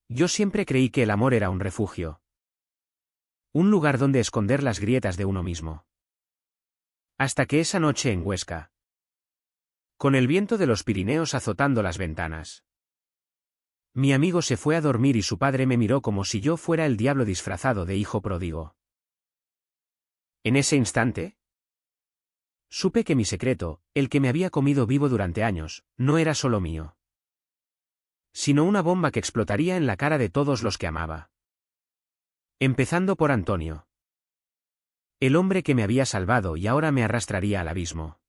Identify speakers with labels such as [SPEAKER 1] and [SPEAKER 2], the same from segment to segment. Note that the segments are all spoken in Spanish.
[SPEAKER 1] Yo siempre creí que el amor era un refugio. Un lugar donde esconder las grietas de uno mismo. Hasta que esa noche en Huesca. Con el viento de los Pirineos azotando las ventanas. Mi amigo se fue a dormir y su padre me miró como si yo fuera el diablo disfrazado de hijo pródigo. En ese instante, supe que mi secreto, el que me había comido vivo durante años, no era solo mío, sino una bomba que explotaría en la cara de todos los que amaba. Empezando por Antonio. El hombre que me había salvado y ahora me arrastraría al abismo.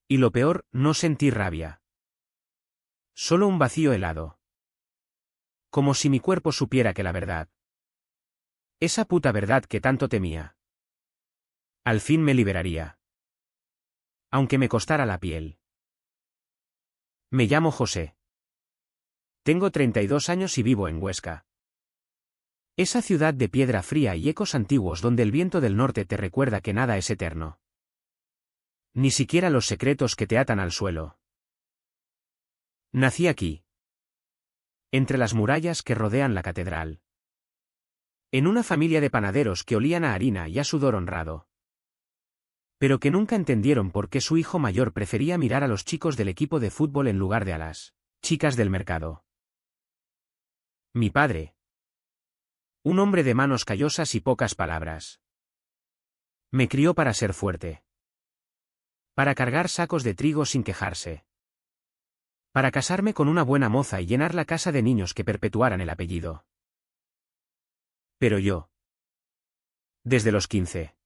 [SPEAKER 1] Y lo peor, no sentí rabia. Solo un vacío helado. Como si mi cuerpo supiera que la verdad. Esa puta verdad que tanto temía. Al fin me liberaría. Aunque me costara la piel. Me llamo José. Tengo 32 años y vivo en Huesca. Esa ciudad de piedra fría y ecos antiguos donde el viento del norte te recuerda que nada es eterno. Ni siquiera los secretos que te atan al suelo. Nací aquí. Entre las murallas que rodean la catedral. En una familia de panaderos que olían a harina y a sudor honrado. Pero que nunca entendieron por qué su hijo mayor prefería mirar a los chicos del equipo de fútbol en lugar de a las chicas del mercado. Mi padre. Un hombre de manos callosas y pocas palabras. Me crió para ser fuerte. Para cargar sacos de trigo sin quejarse. Para casarme con una buena moza y llenar la casa de niños que perpetuaran el apellido. Pero yo. Desde los 15.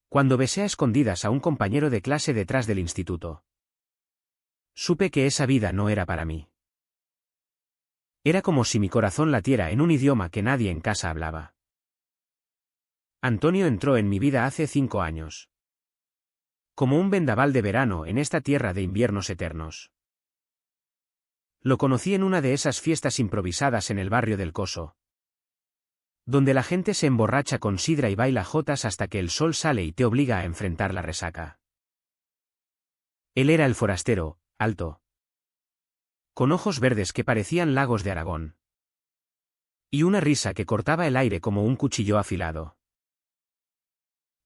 [SPEAKER 1] Cuando besé a escondidas a un compañero de clase detrás del instituto. Supe que esa vida no era para mí. Era como si mi corazón latiera en un idioma que nadie en casa hablaba. Antonio entró en mi vida hace 5 años. Como un vendaval de verano en esta tierra de inviernos eternos. Lo conocí en una de esas fiestas improvisadas en el barrio del Coso. Donde la gente se emborracha con sidra y baila jotas hasta que el sol sale y te obliga a enfrentar la resaca. Él era el forastero, alto. Con ojos verdes que parecían lagos de Aragón. Y una risa que cortaba el aire como un cuchillo afilado.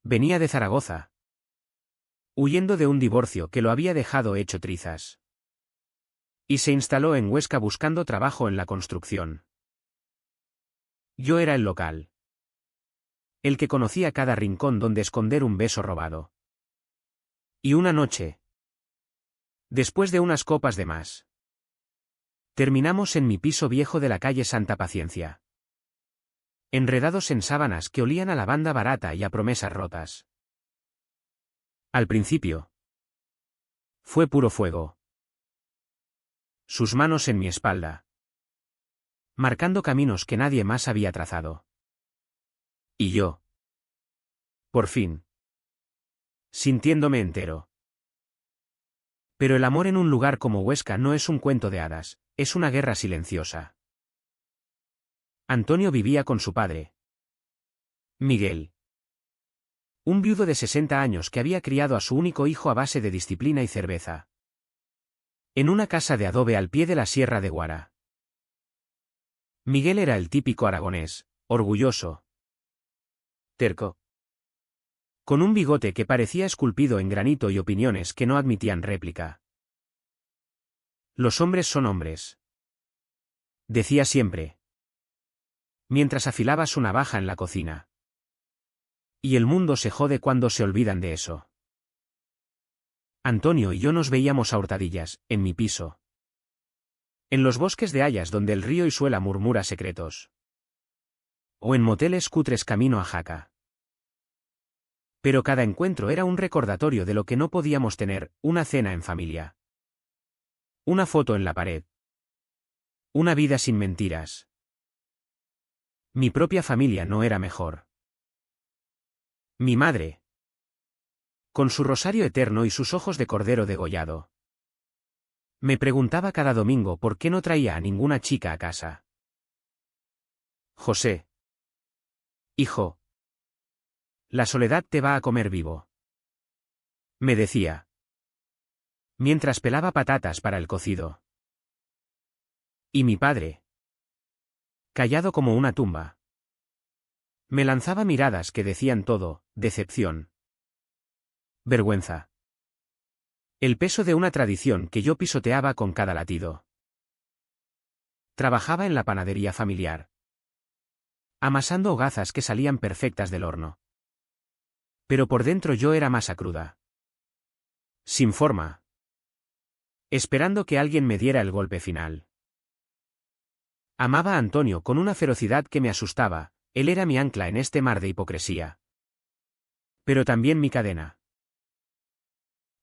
[SPEAKER 1] Venía de Zaragoza. Huyendo de un divorcio que lo había dejado hecho trizas. Y se instaló en Huesca buscando trabajo en la construcción. Yo era el local. El que conocía cada rincón donde esconder un beso robado. Y una noche. Después de unas copas de más. Terminamos en mi piso viejo de la calle Santa Paciencia. Enredados en sábanas que olían a lavanda barata y a promesas rotas. Al principio. Fue puro fuego. Sus manos en mi espalda. Marcando caminos que nadie más había trazado. Y yo. Por fin. Sintiéndome entero. Pero el amor en un lugar como Huesca no es un cuento de hadas, es una guerra silenciosa. Antonio vivía con su padre. Miguel. Un viudo de 60 años que había criado a su único hijo a base de disciplina y cerveza. En una casa de adobe al pie de la Sierra de Guara. Miguel era el típico aragonés, orgulloso. Terco. Con un bigote que parecía esculpido en granito y opiniones que no admitían réplica. Los hombres son hombres. Decía siempre. Mientras afilaba su navaja en la cocina. Y el mundo se jode cuando se olvidan de eso. Antonio y yo nos veíamos a hurtadillas, en mi piso. En los bosques de hayas donde el río Isuela murmura secretos. O en moteles cutres camino a Jaca. Pero cada encuentro era un recordatorio de lo que no podíamos tener, una cena en familia. Una foto en la pared. Una vida sin mentiras. Mi propia familia no era mejor. Mi madre. Con su rosario eterno y sus ojos de cordero degollado. Me preguntaba cada domingo por qué no traía a ninguna chica a casa. José. Hijo. La soledad te va a comer vivo. Me decía. Mientras pelaba patatas para el cocido. Y mi padre, callado como una tumba, me lanzaba miradas que decían todo: decepción, vergüenza. El peso de una tradición que yo pisoteaba con cada latido. Trabajaba en la panadería familiar, amasando hogazas que salían perfectas del horno. Pero por dentro yo era masa cruda, sin forma, esperando que alguien me diera el golpe final. Amaba a Antonio con una ferocidad que me asustaba. Él era mi ancla en este mar de hipocresía. Pero también mi cadena.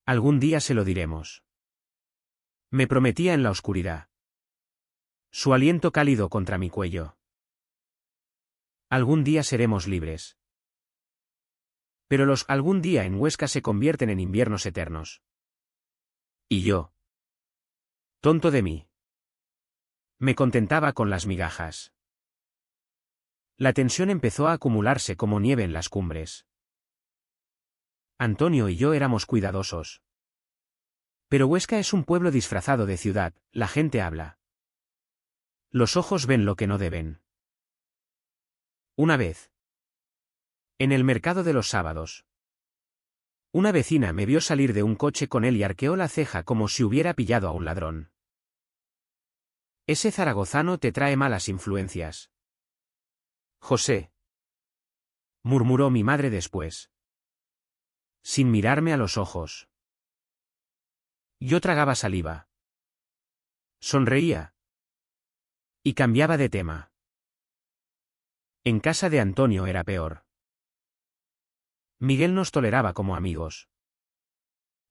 [SPEAKER 1] Algún día se lo diremos. Me prometía en la oscuridad. Su aliento cálido contra mi cuello. Algún día seremos libres. Pero los algún día en Huesca se convierten en inviernos eternos. Y yo, tonto de mí, me contentaba con las migajas. La tensión empezó a acumularse como nieve en las cumbres. Antonio y yo éramos cuidadosos. Pero Huesca es un pueblo disfrazado de ciudad, la gente habla. Los ojos ven lo que no deben. Una vez, en el mercado de los sábados, una vecina me vio salir de un coche con él y arqueó la ceja como si hubiera pillado a un ladrón. Ese zaragozano te trae malas influencias. José, murmuró mi madre después, sin mirarme a los ojos. Yo tragaba saliva. Sonreía. Y cambiaba de tema. En casa de Antonio era peor. Miguel nos toleraba como amigos.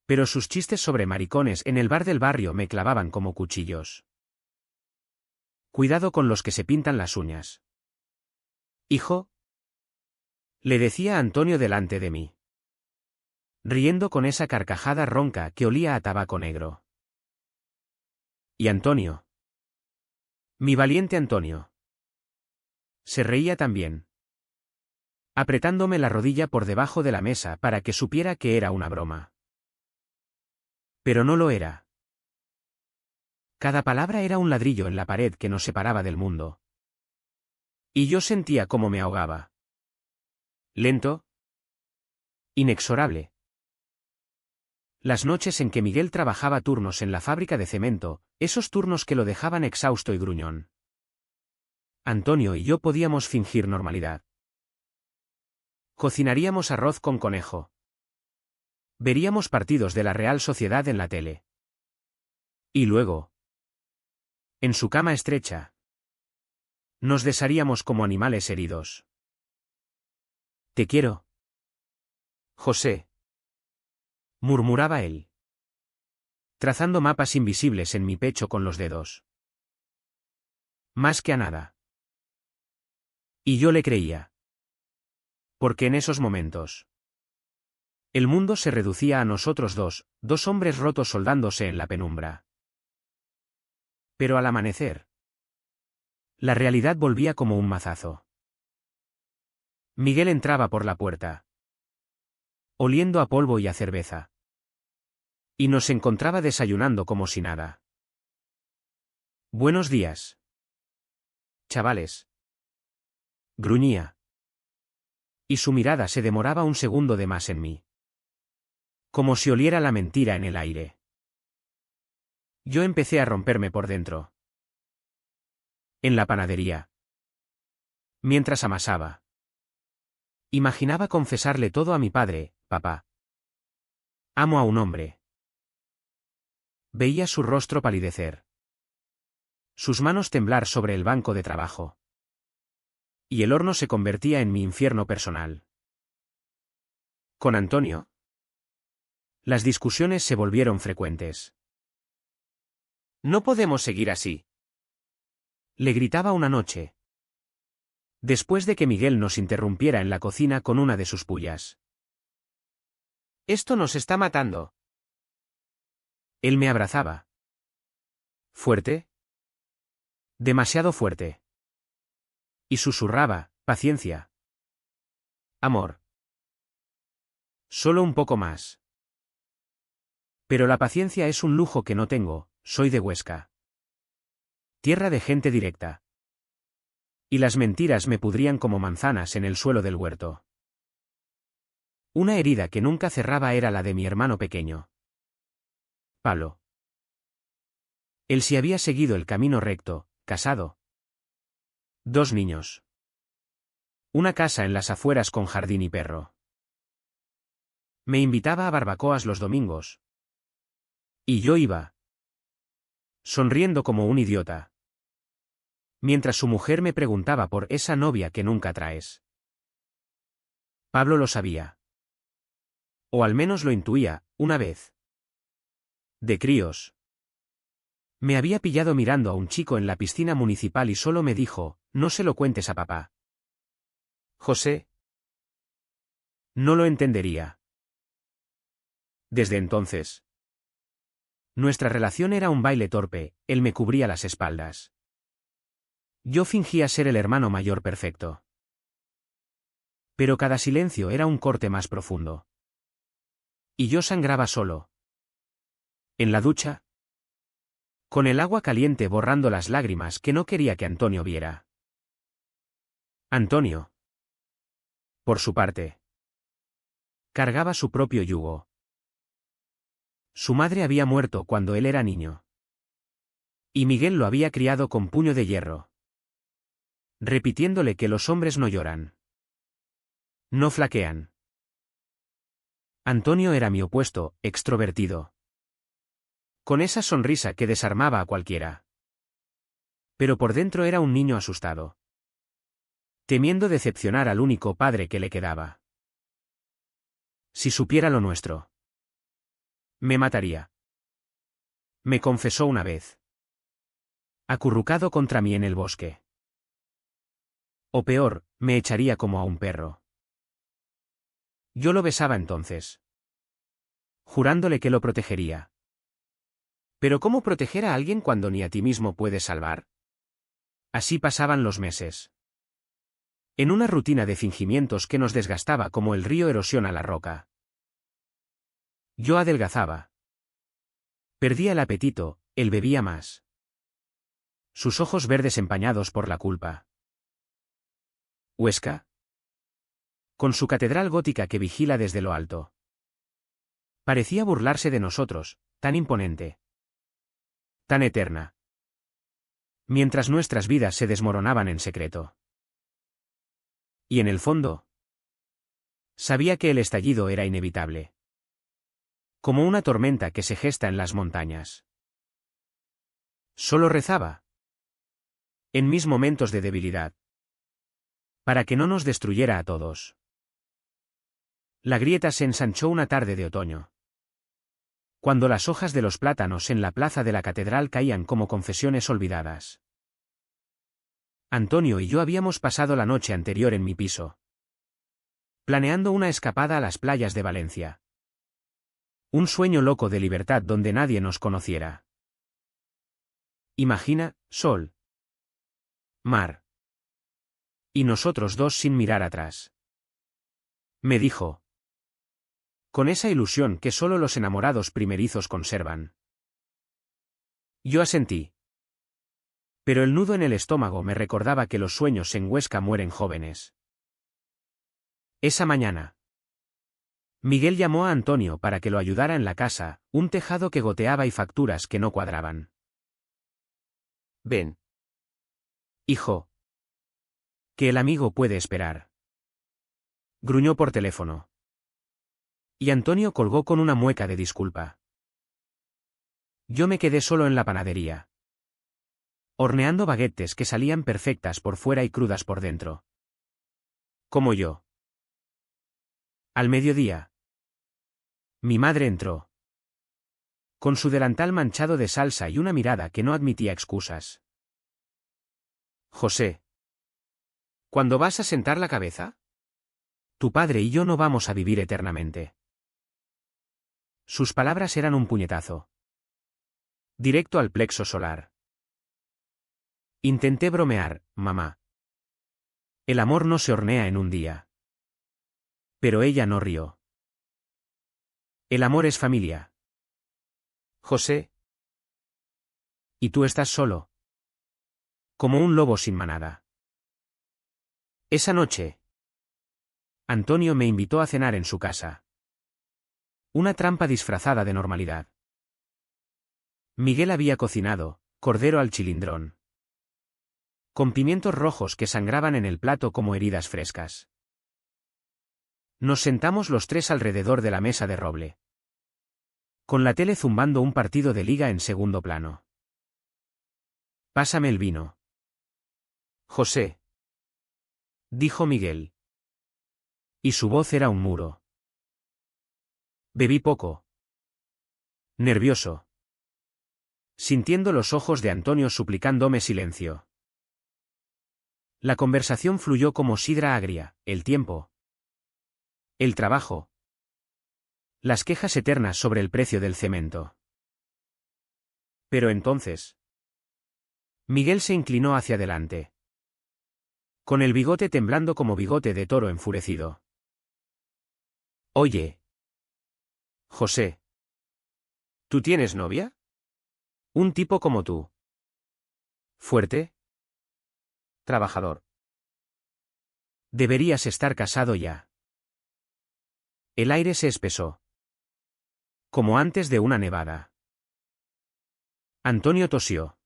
[SPEAKER 1] Pero sus chistes sobre maricones en el bar del barrio me clavaban como cuchillos. Cuidado con los que se pintan las uñas. Hijo, le decía a Antonio delante de mí, riendo con esa carcajada ronca que olía a tabaco negro. Y Antonio, mi valiente Antonio, se reía también, apretándome la rodilla por debajo de la mesa para que supiera que era una broma. Pero no lo era. Cada palabra era un ladrillo en la pared que nos separaba del mundo. Y yo sentía cómo me ahogaba. Lento, inexorable. Las noches en que Miguel trabajaba turnos en la fábrica de cemento, esos turnos que lo dejaban exhausto y gruñón. Antonio y yo podíamos fingir normalidad. Cocinaríamos arroz con conejo. Veríamos partidos de la Real Sociedad en la tele. Y luego, en su cama estrecha, nos desharíamos como animales heridos. Te quiero, José, murmuraba él, trazando mapas invisibles en mi pecho con los dedos. Más que a nada. Y yo le creía. Porque en esos momentos, el mundo se reducía a nosotros dos hombres rotos soldándose en la penumbra. Pero al amanecer, la realidad volvía como un mazazo. Miguel entraba por la puerta, oliendo a polvo y a cerveza. Y nos encontraba desayunando como si nada. Buenos días, chavales, gruñía. Y su mirada se demoraba un segundo de más en mí. Como si oliera la mentira en el aire. Yo empecé a romperme por dentro. En la panadería. Mientras amasaba. Imaginaba confesarle todo a mi padre: papá, amo a un hombre. Veía su rostro palidecer. Sus manos temblar sobre el banco de trabajo. Y el horno se convertía en mi infierno personal. Con Antonio, las discusiones se volvieron frecuentes. No podemos seguir así, le gritaba una noche, después de que Miguel nos interrumpiera en la cocina con una de sus pullas. Esto nos está matando. Él me abrazaba. ¿Fuerte? Demasiado fuerte. Y susurraba: paciencia. Amor. Solo un poco más. Pero la paciencia es un lujo que no tengo, soy de Huesca. Tierra de gente directa. Y las mentiras me pudrían como manzanas en el suelo del huerto. Una herida que nunca cerraba era la de mi hermano pequeño. Pablo. Él sí había seguido el camino recto, casado. 2 niños. Una casa en las afueras con jardín y perro. Me invitaba a barbacoas los domingos. Y yo iba. Sonriendo como un idiota. Mientras su mujer me preguntaba por esa novia que nunca traes. Pablo lo sabía. O al menos lo intuía, una vez. De críos. Me había pillado mirando a un chico en la piscina municipal y solo me dijo, no se lo cuentes a papá. José. No lo entendería. Desde entonces. Nuestra relación era un baile torpe, él me cubría las espaldas. Yo fingía ser el hermano mayor perfecto. Pero cada silencio era un corte más profundo. Y yo sangraba solo. En la ducha. Con el agua caliente borrando las lágrimas que no quería que Antonio viera. Antonio. Por su parte. Cargaba su propio yugo. Su madre había muerto cuando él era niño. Y Miguel lo había criado con puño de hierro. Repitiéndole que los hombres no lloran. No flaquean. Antonio era mi opuesto, extrovertido. Con esa sonrisa que desarmaba a cualquiera. Pero por dentro era un niño asustado. Temiendo decepcionar al único padre que le quedaba. Si supiera lo nuestro. Me mataría. Me confesó una vez. Acurrucado contra mí en el bosque. O peor, me echaría como a un perro. Yo lo besaba entonces. Jurándole que lo protegería. Pero ¿cómo proteger a alguien cuando ni a ti mismo puedes salvar? Así pasaban los meses. En una rutina de fingimientos que nos desgastaba como el río erosiona la roca. Yo adelgazaba. Perdía el apetito, él bebía más. Sus ojos verdes empañados por la culpa. Huesca. Con su catedral gótica que vigila desde lo alto. Parecía burlarse de nosotros, tan imponente. Tan eterna. Mientras nuestras vidas se desmoronaban en secreto. Y en el fondo. Sabía que el estallido era inevitable. Como una tormenta que se gesta en las montañas. Solo rezaba. En mis momentos de debilidad. Para que no nos destruyera a todos. La grieta se ensanchó una tarde de otoño. Cuando las hojas de los plátanos en la plaza de la catedral caían como confesiones olvidadas. Antonio y yo habíamos pasado la noche anterior en mi piso. Planeando una escapada a las playas de Valencia. Un sueño loco de libertad donde nadie nos conociera. Imagina, sol. Mar. Y nosotros dos sin mirar atrás. Me dijo. Con esa ilusión que solo los enamorados primerizos conservan. Yo asentí. Pero el nudo en el estómago me recordaba que los sueños en Huesca mueren jóvenes. Esa mañana. Miguel llamó a Antonio para que lo ayudara en la casa, un tejado que goteaba y facturas que no cuadraban. Ven. Hijo. Que el amigo puede esperar. Gruñó por teléfono. Y Antonio colgó con una mueca de disculpa. Yo me quedé solo en la panadería. Horneando baguettes que salían perfectas por fuera y crudas por dentro. Como yo. Al mediodía. Mi madre entró. Con su delantal manchado de salsa y una mirada que no admitía excusas. José. ¿Cuándo vas a sentar la cabeza? Tu padre y yo no vamos a vivir eternamente. Sus palabras eran un puñetazo. Directo al plexo solar. Intenté bromear, mamá. El amor no se hornea en un día. Pero ella no rió. El amor es familia. José. ¿Y tú estás solo? Como un lobo sin manada. Esa noche, Antonio me invitó a cenar en su casa. Una trampa disfrazada de normalidad. Miguel había cocinado cordero al chilindrón, con pimientos rojos que sangraban en el plato como heridas frescas. Nos sentamos los tres alrededor de la mesa de roble, con la tele zumbando un partido de liga en segundo plano. «Pásame el vino, José», dijo Miguel. Y su voz era un muro. Bebí poco. Nervioso. Sintiendo los ojos de Antonio suplicándome silencio. La conversación fluyó como sidra agria, el tiempo. El trabajo. Las quejas eternas sobre el precio del cemento. Pero entonces, Miguel se inclinó hacia adelante, con el bigote temblando como bigote de toro enfurecido. «Oye, José, ¿tú tienes novia? Un tipo como tú. Fuerte. Trabajador. Deberías estar casado ya». El aire se espesó, como antes de una nevada. Antonio tosió,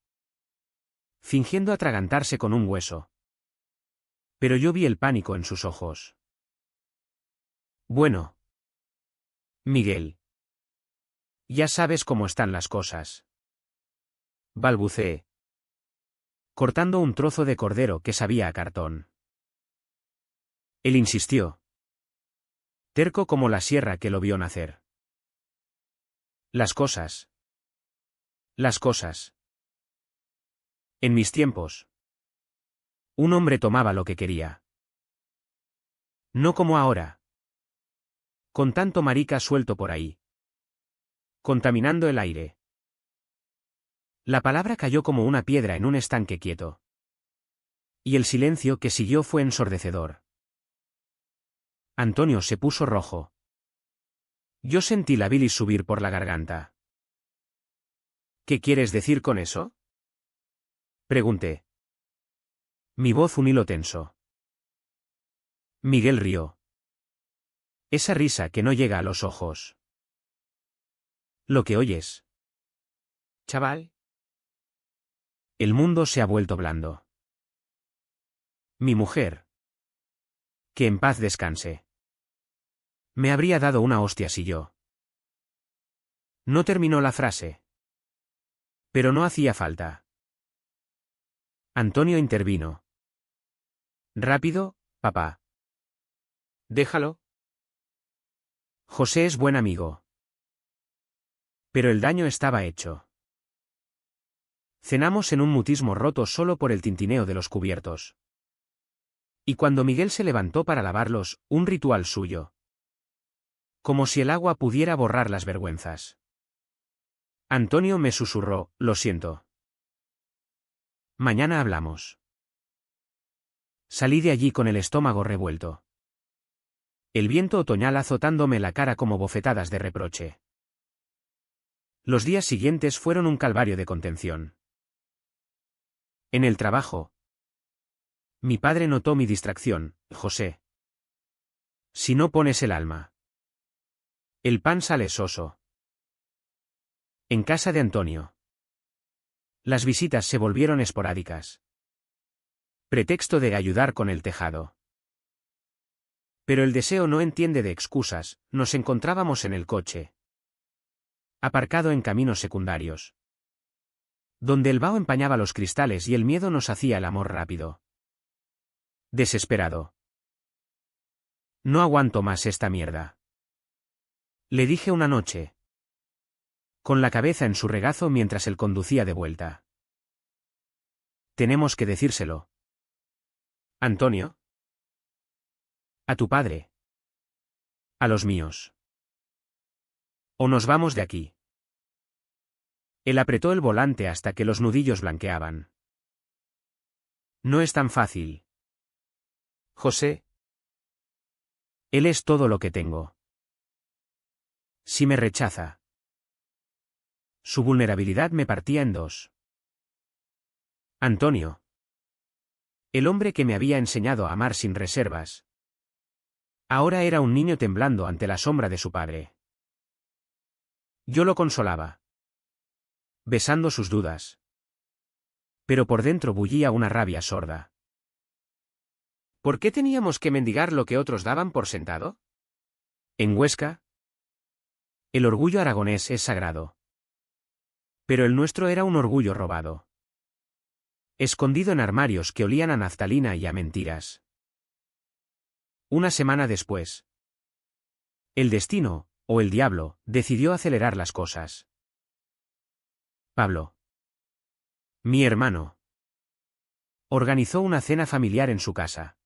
[SPEAKER 1] fingiendo atragantarse con un hueso. Pero yo vi el pánico en sus ojos. «Bueno, Miguel, ya sabes cómo están las cosas», balbuceé, cortando un trozo de cordero que sabía a cartón. Él insistió, terco como la sierra que lo vio nacer. Las cosas. Las cosas. En mis tiempos, un hombre tomaba lo que quería. No como ahora, con tanto marica suelto por ahí, contaminando el aire. La palabra cayó como una piedra en un estanque quieto. Y el silencio que siguió fue ensordecedor. Antonio se puso rojo. Yo sentí la bilis subir por la garganta. «¿Qué quieres decir con eso?», pregunté. Mi voz un hilo tenso. Miguel rió. Esa risa que no llega a los ojos. «Lo que oyes, chaval. El mundo se ha vuelto blando. Mi mujer, que en paz descanse, me habría dado una hostia si yo». No terminó la frase. Pero no hacía falta. Antonio intervino. «Rápido, papá. Déjalo. José es buen amigo». Pero el daño estaba hecho. Cenamos en un mutismo roto solo por el tintineo de los cubiertos. Y cuando Miguel se levantó para lavarlos, un ritual suyo. Como si el agua pudiera borrar las vergüenzas. Antonio me susurró: «Lo siento. Mañana hablamos». Salí de allí con el estómago revuelto. El viento otoñal azotándome la cara como bofetadas de reproche. Los días siguientes fueron un calvario de contención. En el trabajo. Mi padre notó mi distracción: «José, si no pones el alma, el pan sale soso». En casa de Antonio. Las visitas se volvieron esporádicas. Pretexto de ayudar con el tejado. Pero el deseo no entiende de excusas. Nos encontrábamos en el coche, aparcado en caminos secundarios, donde el vaho empañaba los cristales y el miedo nos hacía el amor rápido. Desesperado. «No aguanto más esta mierda», le dije una noche, con la cabeza en su regazo mientras él conducía de vuelta. «Tenemos que decírselo, Antonio. A tu padre. A los míos. O nos vamos de aquí». Él apretó el volante hasta que los nudillos blanqueaban. «No es tan fácil, José. Él es todo lo que tengo. Si me rechaza». Su vulnerabilidad me partía en dos. «Antonio, El hombre que me había enseñado a amar sin reservas. Ahora era un niño temblando ante la sombra de su padre. Yo lo consolaba, besando sus dudas. Pero por dentro bullía una rabia sorda. ¿Por qué teníamos que mendigar lo que otros daban por sentado? En Huesca, el orgullo aragonés es sagrado. Pero el nuestro era un orgullo robado. Escondido en armarios que olían a naftalina y a mentiras. Una semana después, el destino, o el diablo, decidió acelerar las cosas. Pablo, mi hermano, organizó una cena familiar en su casa.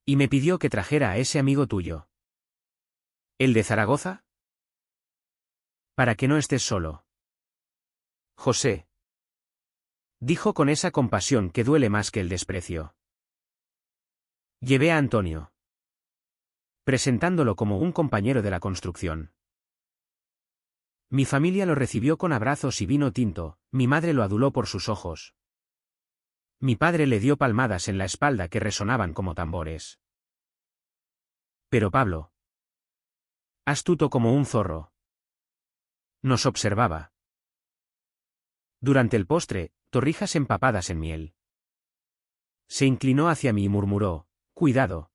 [SPEAKER 1] Y me pidió que trajera a ese amigo tuyo. ¿El de Zaragoza? Para que no estés solo. José, dijo con esa compasión que duele más que el desprecio. Llevé a Antonio, presentándolo como un compañero de la construcción. Mi familia lo recibió con abrazos y vino tinto, mi madre lo aduló por sus ojos. Mi padre le dio palmadas en la espalda que resonaban como tambores. Pero Pablo, astuto como un zorro, nos observaba. Durante el postre, torrijas empapadas en miel. Se inclinó hacia mí y murmuró, cuidado.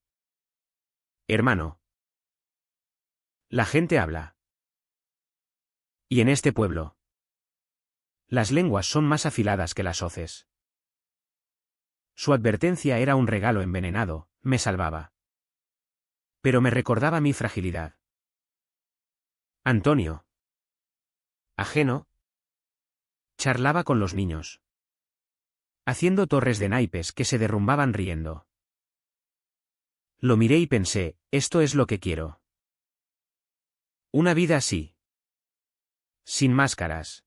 [SPEAKER 1] Hermano. La gente habla. Y en este pueblo, las lenguas son más afiladas que las hoces. Su advertencia era un regalo envenenado, me salvaba. Pero me recordaba mi fragilidad. Antonio, ajeno, charlaba con los niños, haciendo torres de naipes que se derrumbaban riendo. Lo miré y pensé, esto es lo que quiero. Una vida así. Sin máscaras.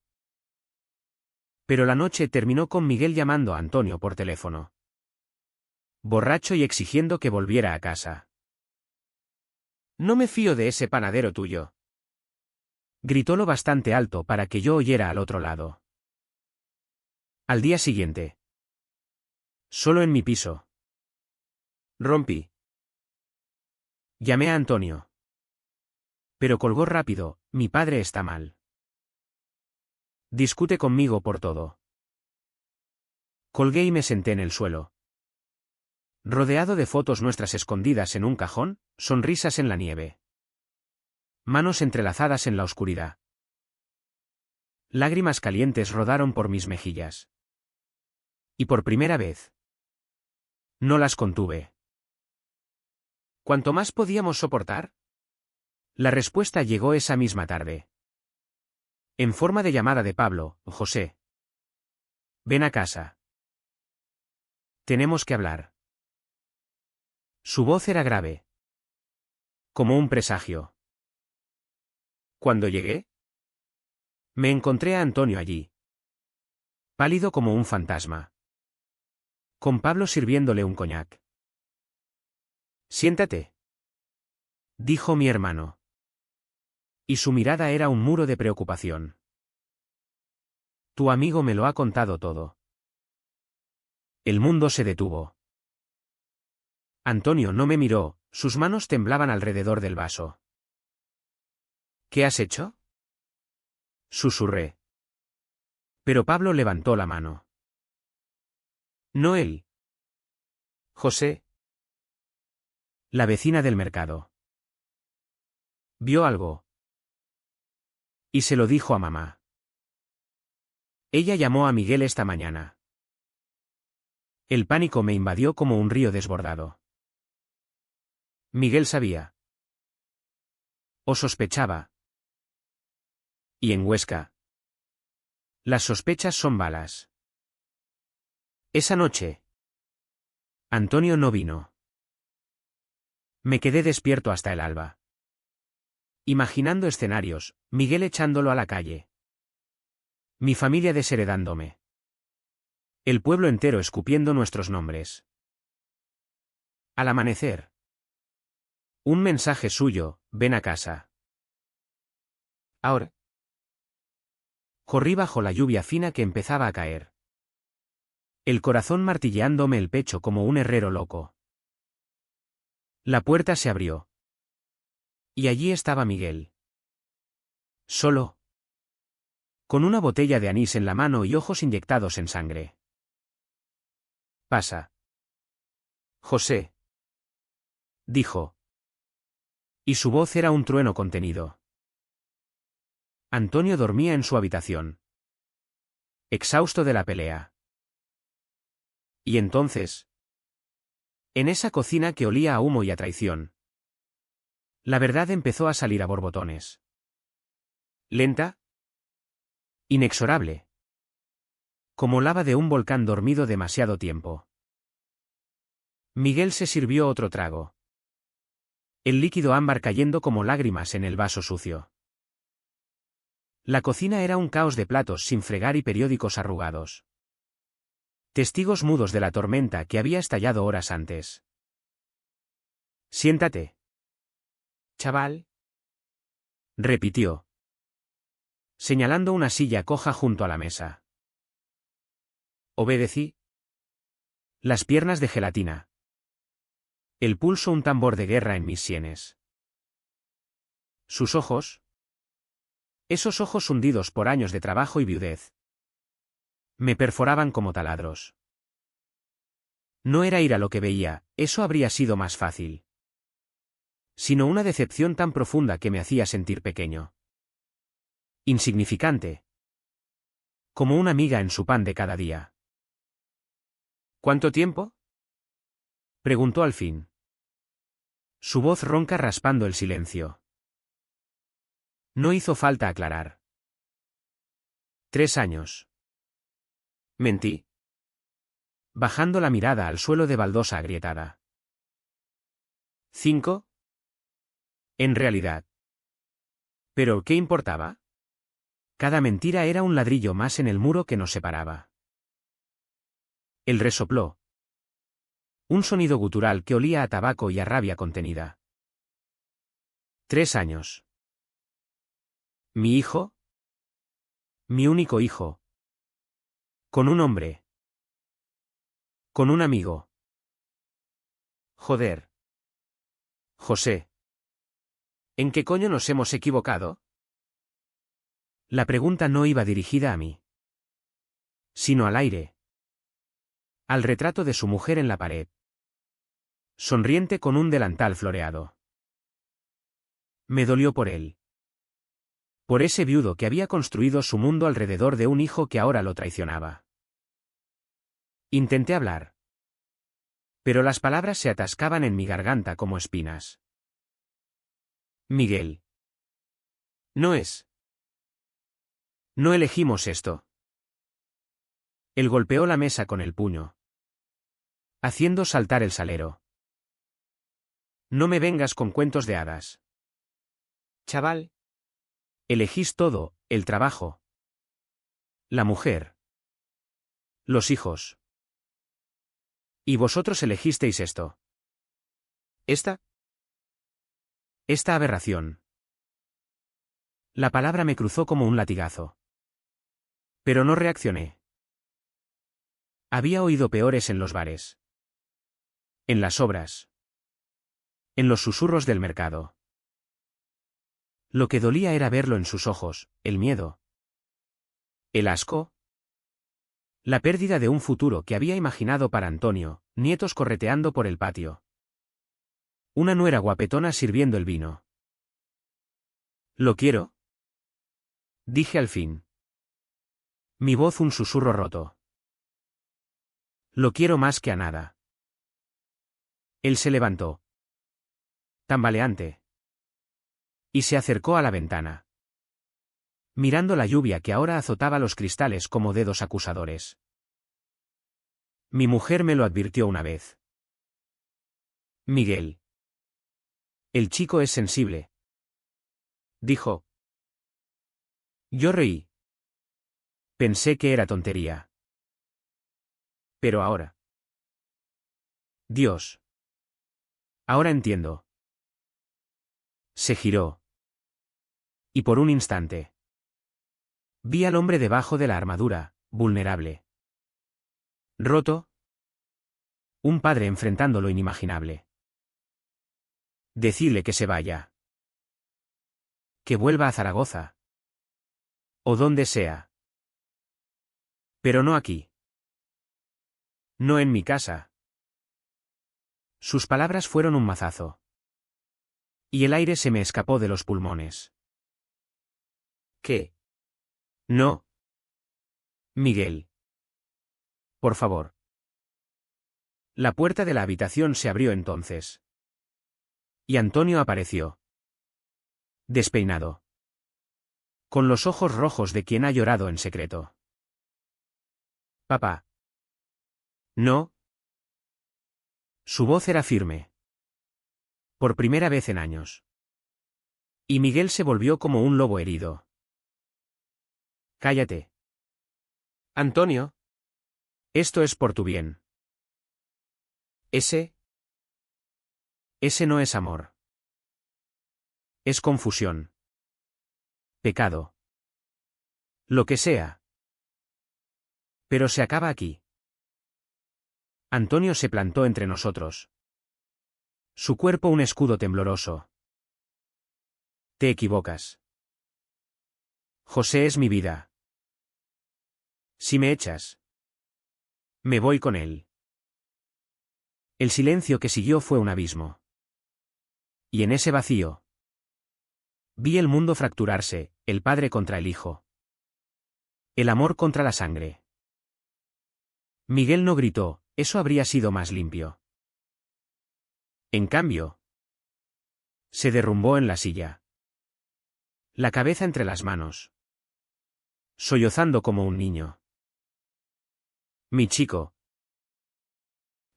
[SPEAKER 1] Pero la noche terminó con Miguel llamando a Antonio por teléfono. Borracho y exigiendo que volviera a casa. No me fío de ese panadero tuyo. Gritó lo bastante alto para que yo oyera al otro lado. Al día siguiente. Solo en mi piso. Rompí. Llamé a Antonio. Pero colgó rápido, mi padre está mal. Discute conmigo por todo. Colgué y me senté en el suelo. Rodeado de fotos nuestras escondidas en un cajón, sonrisas en la nieve. Manos entrelazadas en la oscuridad. Lágrimas calientes rodaron por mis mejillas. Y por primera vez, no las contuve. ¿Cuánto más podíamos soportar? La respuesta llegó esa misma tarde. En forma de llamada de Pablo, José. Ven a casa. Tenemos que hablar. Su voz era grave. Como un presagio. Cuando llegué, me encontré a Antonio allí. Pálido como un fantasma. Con Pablo sirviéndole un coñac. Siéntate, dijo mi hermano. Y su mirada era un muro de preocupación. Tu amigo me lo ha contado todo. El mundo se detuvo. Antonio no me miró, sus manos temblaban alrededor del vaso. ¿Qué has hecho? Susurré. Pero Pablo levantó la mano. No él. José. La vecina del mercado. Vio algo. Y se lo dijo a mamá. Ella llamó a Miguel esta mañana. El pánico me invadió como un río desbordado. Miguel sabía. O sospechaba. Y en Huesca. Las sospechas son balas. Esa noche. Antonio no vino. Me quedé despierto hasta el alba. Imaginando escenarios, Miguel echándolo a la calle. Mi familia desheredándome. El pueblo entero escupiendo nuestros nombres. Al amanecer. Un mensaje suyo, ven a casa. Ahora. Corrí bajo la lluvia fina que empezaba a caer. el corazón martilleándome el pecho como un herrero loco. La puerta se abrió. Y allí estaba Miguel. Solo. Con una botella de anís en la mano y ojos inyectados en sangre. Pasa. José. Dijo. Y su voz era un trueno contenido. Antonio dormía en su habitación. Exhausto de la pelea. Y entonces. En esa cocina que olía a humo y a traición. La verdad empezó a salir a borbotones. Lenta. Inexorable. Como lava de un volcán dormido demasiado tiempo. Miguel se sirvió otro trago. El líquido ámbar cayendo como lágrimas en el vaso sucio. La cocina era un caos de platos sin fregar y periódicos arrugados. Testigos mudos de la tormenta que había estallado horas antes. Siéntate. Chaval. Repitió. Señalando una silla coja junto a la mesa. Obedecí. Las piernas de gelatina. El pulso un tambor de guerra en mis sienes. Sus ojos. Esos ojos hundidos por años de trabajo y viudez. Me perforaban como taladros. No era ira lo que veía, eso habría sido más fácil. Sino una decepción tan profunda que me hacía sentir pequeño. Insignificante. Como una miga en su pan de cada día. ¿Cuánto tiempo? Preguntó al fin. Su voz ronca raspando el silencio. No hizo falta aclarar. 3 años. Mentí. Bajando la mirada al suelo de baldosa agrietada. 5. En realidad. ¿Pero qué importaba? Cada mentira era un ladrillo más en el muro que nos separaba. Él resopló. Un sonido gutural que olía a tabaco y a rabia contenida. 3 años. ¿Mi hijo? Mi único hijo. Con un hombre. Con un amigo. Joder. José. ¿En qué coño nos hemos equivocado? La pregunta no iba dirigida a mí. Sino al aire. Al retrato de su mujer en la pared. Sonriente con un delantal floreado. Me dolió por él. Por ese viudo que había construido su mundo alrededor de un hijo que ahora lo traicionaba. Intenté hablar. Pero las palabras se atascaban en mi garganta como espinas. Miguel. No es. No elegimos esto. Él golpeó la mesa con el puño. Haciendo saltar el salero. No me vengas con cuentos de hadas. Chaval. Elegís todo, el trabajo. La mujer. Los hijos. Y vosotros elegisteis esto. ¿Esta aberración. La palabra me cruzó como un latigazo. Pero no reaccioné. Había oído peores en los bares. En las obras. En los susurros del mercado. Lo que dolía era verlo en sus ojos, el miedo. El asco. La pérdida de un futuro que había imaginado para Antonio, nietos correteando por el patio. Una nuera guapetona sirviendo el vino. ¿Lo quiero? Dije al fin. Mi voz un susurro roto. Lo quiero más que a nada. Él se levantó. Tambaleante. Y se acercó a la ventana. Mirando la lluvia que ahora azotaba los cristales como dedos acusadores. Mi mujer me lo advirtió una vez. Miguel. El chico es sensible. Dijo. Yo reí. Pensé que era tontería. Pero ahora. Dios. Ahora entiendo. Se giró. Y por un instante. Vi al hombre debajo de la armadura, vulnerable. Roto. Un padre enfrentando lo inimaginable. Decidle que se vaya. Que vuelva a Zaragoza. O donde sea. Pero no aquí. No en mi casa. Sus palabras fueron un mazazo. Y el aire se me escapó de los pulmones. ¿Qué? No. Miguel. Por favor. La puerta de la habitación se abrió entonces. Y Antonio apareció. Despeinado. Con los ojos rojos de quien ha llorado en secreto. Papá. No. Su voz era firme. Por primera vez en años. Y Miguel se volvió como un lobo herido. Cállate. Antonio. Esto es por tu bien. Ese no es amor. Es confusión. Pecado. Lo que sea. Pero se acaba aquí. Antonio se plantó entre nosotros. Su cuerpo un escudo tembloroso. Te equivocas. José es mi vida. Si me echas, me voy con él. El silencio que siguió fue un abismo. Y en ese vacío, vi el mundo fracturarse, el padre contra el hijo. El amor contra la sangre. Miguel no gritó, eso habría sido más limpio. En cambio, se derrumbó en la silla. La cabeza entre las manos. Sollozando como un niño. Mi chico.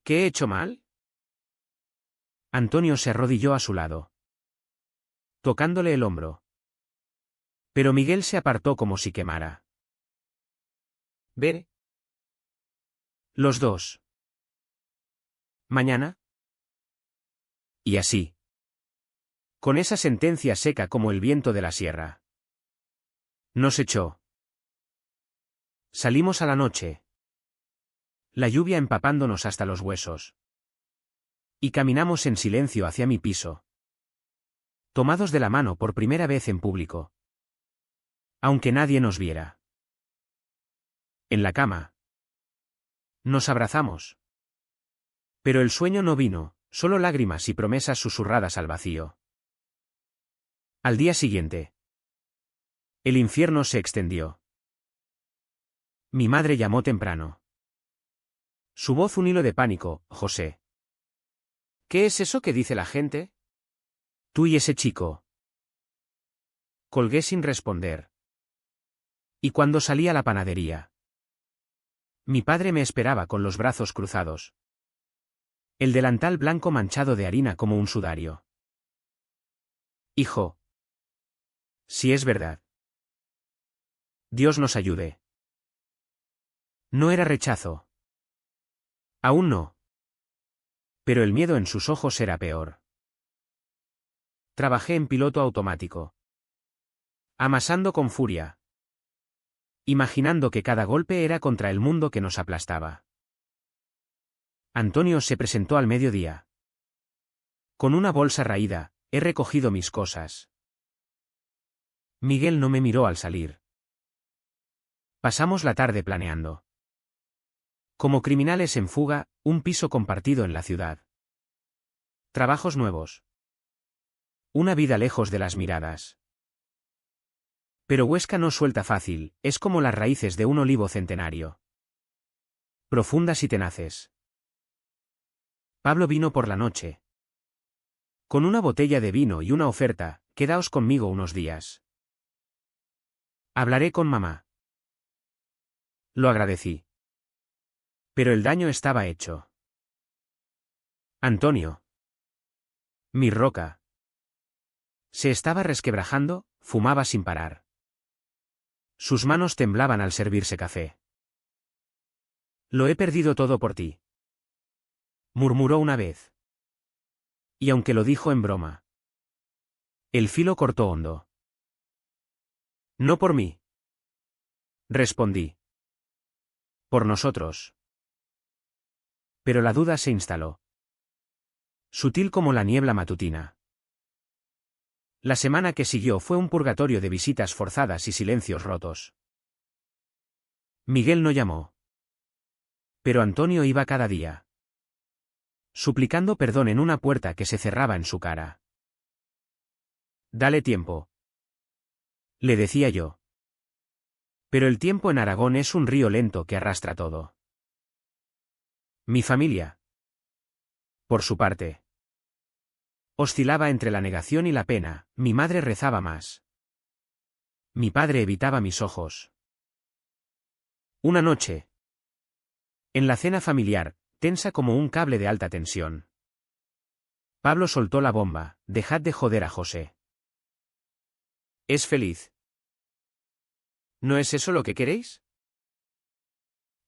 [SPEAKER 1] ¿Qué he hecho mal? Antonio se arrodilló a su lado, tocándole el hombro. Pero Miguel se apartó como si quemara. Ve. Los dos. Mañana. Y así. Con esa sentencia seca como el viento de la sierra. Nos echó. Salimos a la noche. La lluvia empapándonos hasta los huesos. Y caminamos en silencio hacia mi piso. Tomados de la mano por primera vez en público. Aunque nadie nos viera. En la cama. Nos abrazamos. Pero el sueño no vino, solo lágrimas y promesas susurradas al vacío. Al día siguiente. El infierno se extendió. Mi madre llamó temprano. Su voz un hilo de pánico, José. ¿Qué es eso que dice la gente? Tú y ese chico. Colgué sin responder. Y cuando salí a la panadería. Mi padre me esperaba con los brazos cruzados. El delantal blanco manchado de harina como un sudario. Hijo. Si es verdad. Dios nos ayude. No era rechazo. Aún no. Pero el miedo en sus ojos era peor. Trabajé en piloto automático. Amasando con furia. Imaginando que cada golpe era contra el mundo que nos aplastaba. Antonio se presentó al mediodía. Con una bolsa raída, he recogido mis cosas. Miguel no me miró al salir. Pasamos la tarde planeando. Como criminales en fuga, un piso compartido en la ciudad. Trabajos nuevos. Una vida lejos de las miradas. Pero Huesca no suelta fácil, es como las raíces de un olivo centenario. Profundas y tenaces. Pablo vino por la noche. Con una botella de vino y una oferta, quedaos conmigo unos días. Hablaré con mamá. Lo agradecí. Pero el daño estaba hecho. Antonio. Mi roca. Se estaba resquebrajando, fumaba sin parar. Sus manos temblaban al servirse café. Lo he perdido todo por ti. Murmuró una vez. Y aunque lo dijo en broma. El filo cortó hondo. No por mí. Respondí. Por nosotros. Pero la duda se instaló. Sutil como la niebla matutina. La semana que siguió fue un purgatorio de visitas forzadas y silencios rotos. Miguel no llamó. Pero Antonio iba cada día, suplicando perdón en una puerta que se cerraba en su cara. Dale tiempo, le decía yo. Pero el tiempo en Aragón es un río lento que arrastra todo. Mi familia, por su parte, oscilaba entre la negación y la pena. Mi madre rezaba más. Mi padre evitaba mis ojos. Una noche, en la cena familiar, tensa como un cable de alta tensión, Pablo soltó la bomba: dejad de joder a José. ¿Es feliz? ¿No es eso lo que queréis?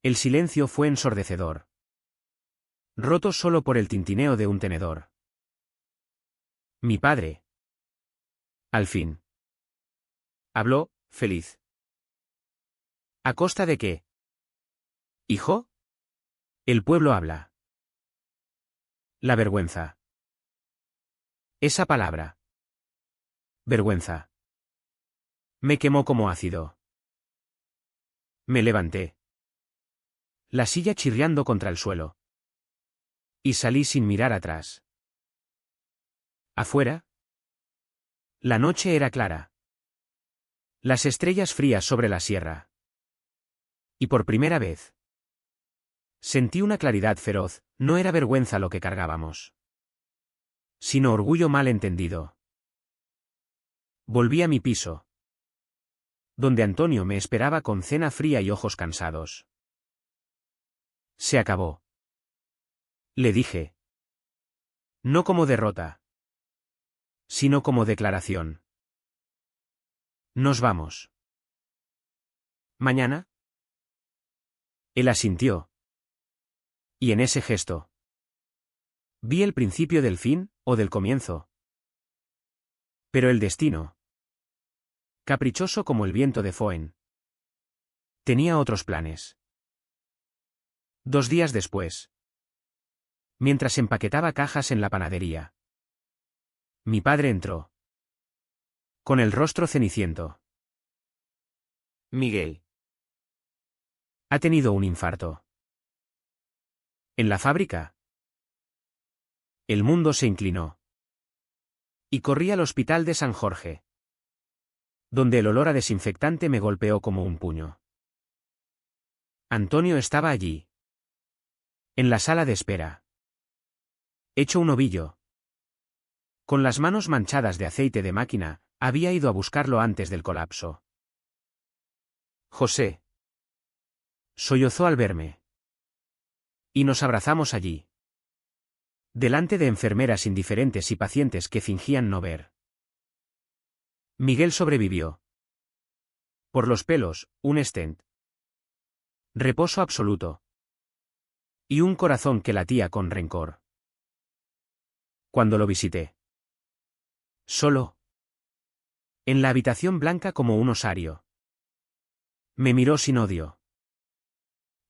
[SPEAKER 1] El silencio fue ensordecedor, roto solo por el tintineo de un tenedor. Mi padre, al fin, habló: feliz. ¿A costa de qué? ¿Hijo? El pueblo habla. La vergüenza. Esa palabra. Vergüenza. Me quemó como ácido. Me levanté, la silla chirriando contra el suelo, y salí sin mirar atrás. Afuera, la noche era clara, las estrellas frías sobre la sierra. Y por primera vez sentí una claridad feroz. No era vergüenza lo que cargábamos, sino orgullo mal entendido. Volví a mi piso, donde Antonio me esperaba con cena fría y ojos cansados. Se acabó, le dije. No como derrota, sino como declaración. Nos vamos. ¿Mañana? Él asintió. Y en ese gesto vi el principio del fin, o del comienzo. Pero el destino, caprichoso como el viento de Foen, tenía otros planes. 2 días después, mientras empaquetaba cajas en la panadería, mi padre entró, con el rostro ceniciento. Miguel ha tenido un infarto. En la fábrica. El mundo se inclinó. Y corrí al hospital de San Jorge, donde el olor a desinfectante me golpeó como un puño. Antonio estaba allí, en la sala de espera, hecho un ovillo, con las manos manchadas de aceite de máquina. Había ido a buscarlo antes del colapso. José sollozó al verme. Y nos abrazamos allí, delante de enfermeras indiferentes y pacientes que fingían no ver. Miguel sobrevivió. Por los pelos, un stent. Reposo absoluto. Y un corazón que latía con rencor. Cuando lo visité, solo, en la habitación blanca como un osario, me miró sin odio,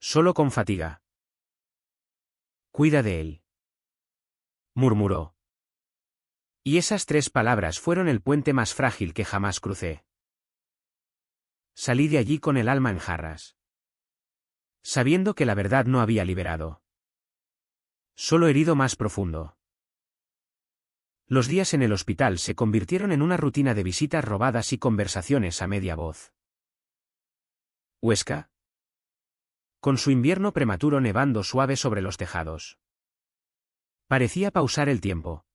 [SPEAKER 1] solo con fatiga. Cuida de él, murmuró. Y esas 3 palabras fueron el puente más frágil que jamás crucé. Salí de allí con el alma en jarras, sabiendo que la verdad no había liberado, solo herido más profundo. Los días en el hospital se convirtieron en una rutina de visitas robadas y conversaciones a media voz. Huesca, con su invierno prematuro nevando suave sobre los tejados, parecía pausar el tiempo,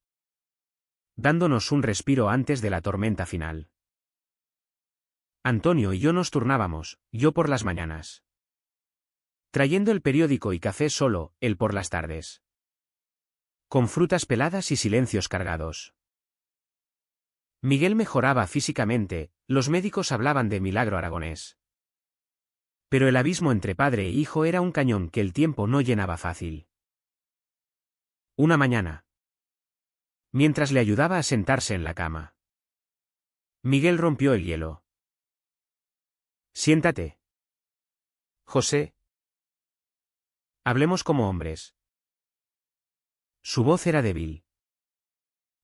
[SPEAKER 1] dándonos un respiro antes de la tormenta final. Antonio y yo nos turnábamos, yo por las mañanas, trayendo el periódico y café solo, él por las tardes, con frutas peladas y silencios cargados. Miguel mejoraba físicamente, los médicos hablaban de milagro aragonés. Pero el abismo entre padre e hijo era un cañón que el tiempo no llenaba fácil. Una mañana, mientras le ayudaba a sentarse en la cama, Miguel rompió el hielo. Siéntate, José. Hablemos como hombres. Su voz era débil.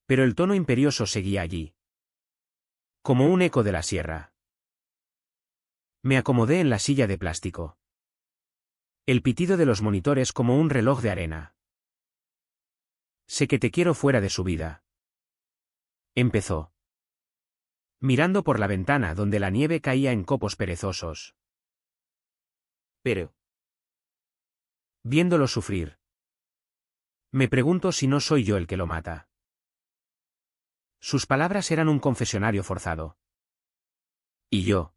[SPEAKER 1] Pero el tono imperioso seguía allí. Como un eco de la sierra. Me acomodé en la silla de plástico. El pitido de los monitores como un reloj de arena. Sé que te quiero fuera de su vida. Empezó. Mirando por la ventana donde la nieve caía en copos perezosos. Pero. Viéndolo sufrir. Me pregunto si no soy yo el que lo mata. Sus palabras eran un confesionario forzado. Y yo.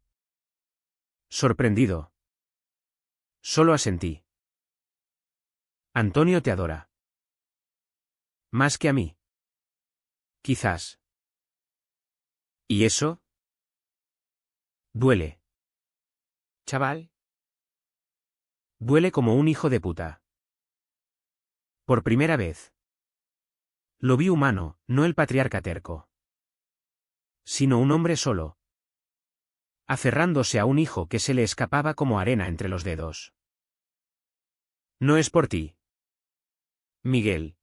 [SPEAKER 1] Sorprendido. Solo asentí. Antonio te adora. Más que a mí. Quizás. ¿Y eso? Duele. Chaval. Duele como un hijo de puta. Por primera vez. Lo vi humano, no el patriarca terco. Sino un hombre solo. Aferrándose a un hijo que se le escapaba como arena entre los dedos. No es por ti. Miguel.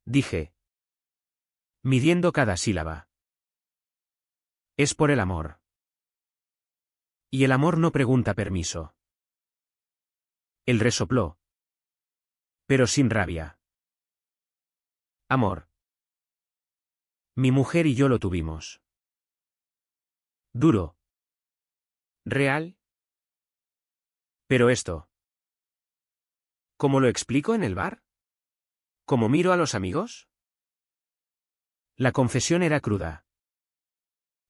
[SPEAKER 1] Dije. Midiendo cada sílaba. Es por el amor. Y el amor no pregunta permiso. Él resopló. Pero sin rabia. Amor. Mi mujer y yo lo tuvimos. Duro. Real. Pero esto. ¿Cómo lo explico en el bar? ¿Cómo miro a los amigos? La confesión era cruda.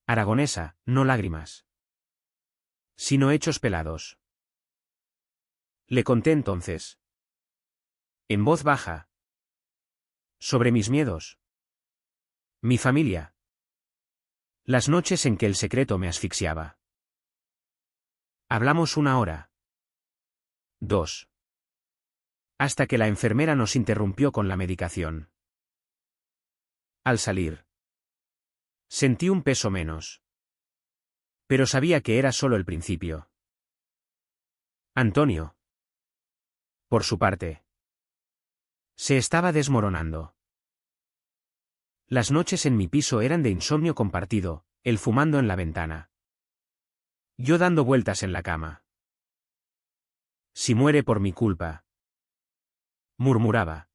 [SPEAKER 1] Aragonesa, no lágrimas. Sino hechos pelados. Le conté entonces. En voz baja. Sobre mis miedos. Mi familia. Las noches en que el secreto me asfixiaba. Hablamos 1 hora. 2. Hasta que la enfermera nos interrumpió con la medicación. Al salir. Sentí un peso menos. Pero sabía que era solo el principio. Antonio. Por su parte. Se estaba desmoronando. Las noches en mi piso eran de insomnio compartido, él fumando en la ventana. Yo dando vueltas en la cama. Si muere por mi culpa. Murmuraba.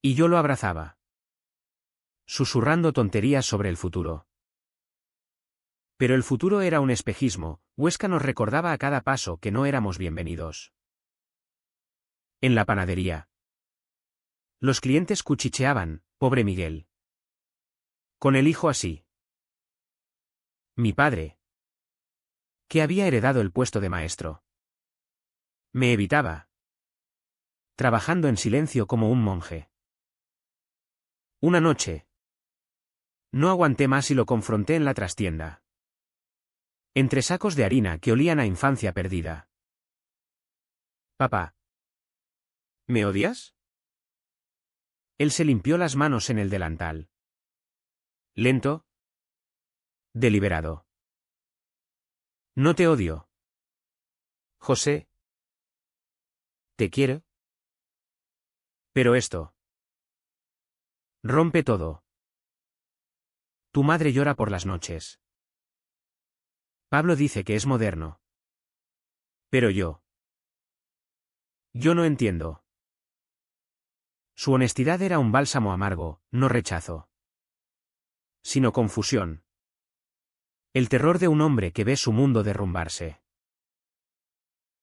[SPEAKER 1] Y yo lo abrazaba. Susurrando tonterías sobre el futuro. Pero el futuro era un espejismo, Huesca nos recordaba a cada paso que no éramos bienvenidos. En la panadería. Los clientes cuchicheaban, pobre Miguel. Con el hijo así. Mi padre. Que había heredado el puesto de maestro. Me evitaba. Trabajando en silencio como un monje. Una noche. No aguanté más y lo confronté en la trastienda. Entre sacos de harina que olían a infancia perdida. Papá. ¿Me odias? Él se limpió las manos en el delantal. Lento. Deliberado. No te odio. José. Te quiero. Pero esto. Rompe todo. Tu madre llora por las noches. Pablo dice que es moderno. Pero yo. Yo no entiendo. Su honestidad era un bálsamo amargo, no rechazo. Sino confusión. El terror de un hombre que ve su mundo derrumbarse.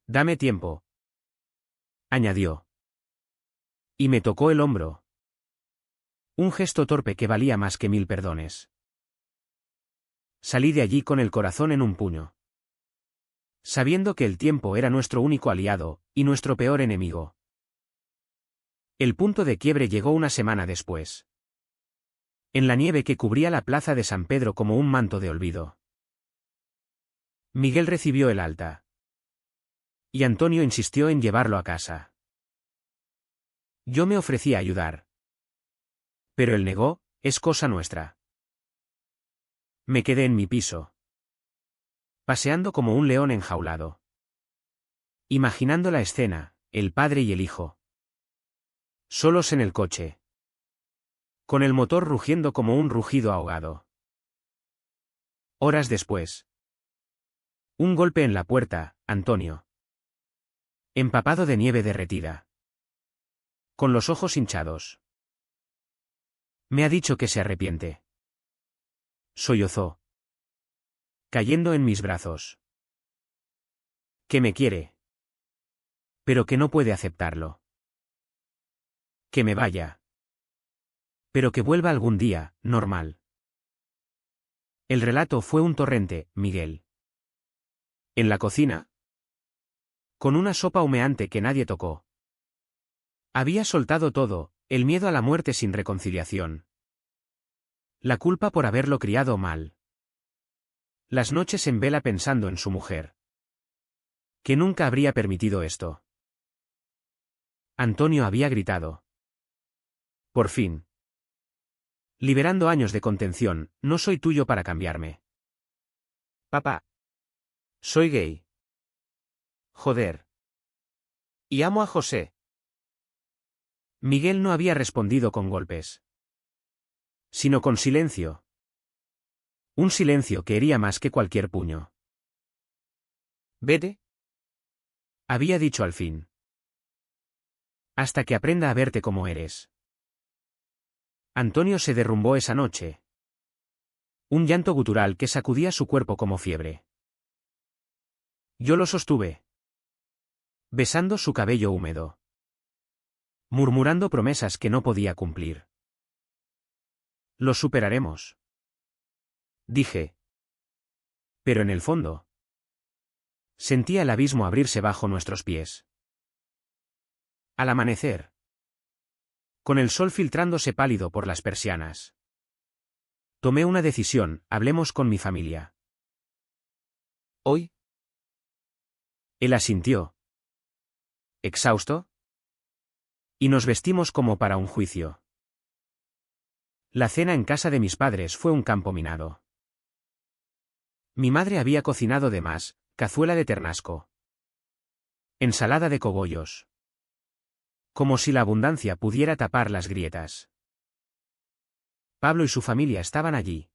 [SPEAKER 1] Dame tiempo. Añadió. Y me tocó el hombro. Un gesto torpe que valía más que 1000 perdones. Salí de allí con el corazón en un puño. Sabiendo que el tiempo era nuestro único aliado, y nuestro peor enemigo. El punto de quiebre llegó una semana después. En la nieve que cubría la plaza de San Pedro como un manto de olvido. Miguel recibió el alta. Y Antonio insistió en llevarlo a casa. Yo me ofrecí a ayudar. Pero él negó, es cosa nuestra. Me quedé en mi piso. Paseando como un león enjaulado. Imaginando la escena, el padre y el hijo. Solos en el coche. Con el motor rugiendo como un rugido ahogado. Horas después. Un golpe en la puerta, Antonio. Empapado de nieve derretida. Con los ojos hinchados. Me ha dicho que se arrepiente. Sollozó. Cayendo en mis brazos. Que me quiere. Pero que no puede aceptarlo. Que me vaya. Pero que vuelva algún día, normal. El relato fue un torrente, Miguel. En la cocina. Con una sopa humeante que nadie tocó. Había soltado todo, el miedo a la muerte sin reconciliación. La culpa por haberlo criado mal. Las noches en vela pensando en su mujer. Que nunca habría permitido esto. Antonio había gritado. Por fin. Liberando años de contención, no soy tuyo para cambiarme. Papá. Soy gay. Joder. Y amo a José. Miguel no había respondido con golpes. Sino con silencio. Un silencio que hería más que cualquier puño. Vete. Había dicho al fin. Hasta que aprenda a verte como eres. Antonio se derrumbó esa noche. Un llanto gutural que sacudía su cuerpo como fiebre. Yo lo sostuve. Besando su cabello húmedo. Murmurando promesas que no podía cumplir. Lo superaremos. Dije. Pero en el fondo. Sentía el abismo abrirse bajo nuestros pies. Al amanecer. Con el sol filtrándose pálido por las persianas. Tomé una decisión, hablemos con mi familia. ¿Hoy? Él asintió. ¿Exhausto? Y nos vestimos como para un juicio. La cena en casa de mis padres fue un campo minado. Mi madre había cocinado de más, cazuela de ternasco. Ensalada de cogollos. Como si la abundancia pudiera tapar las grietas. Pablo y su familia estaban allí.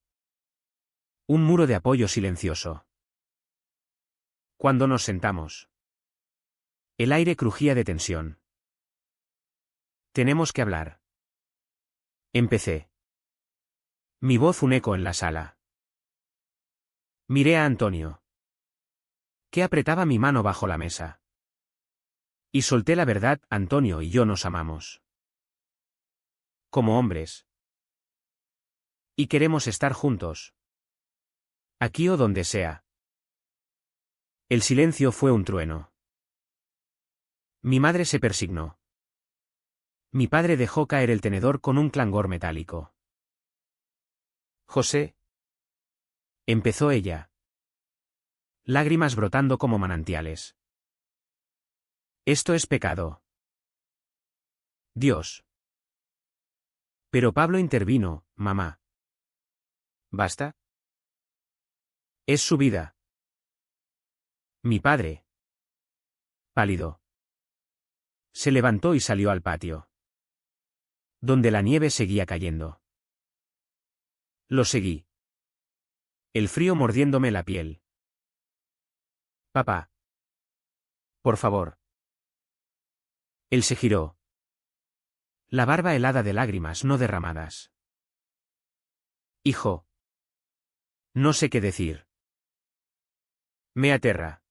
[SPEAKER 1] Un muro de apoyo silencioso. Cuando nos sentamos. El aire crujía de tensión. Tenemos que hablar. Empecé. Mi voz un eco en la sala. Miré a Antonio. Que apretaba mi mano bajo la mesa. Y solté la verdad, Antonio y yo nos amamos. Como hombres. Y queremos estar juntos. Aquí o donde sea. El silencio fue un trueno. Mi madre se persignó. Mi padre dejó caer el tenedor con un clangor metálico. José. Empezó ella. Lágrimas brotando como manantiales. Esto es pecado. Dios. Pero Pablo intervino, mamá. ¿Basta? Es su vida. Mi padre. Pálido. Se levantó y salió al patio. Donde la nieve seguía cayendo. Lo seguí. El frío mordiéndome la piel. Papá. Por favor. Él se giró. La barba helada de lágrimas no derramadas. Hijo. No sé qué decir. Me aterra.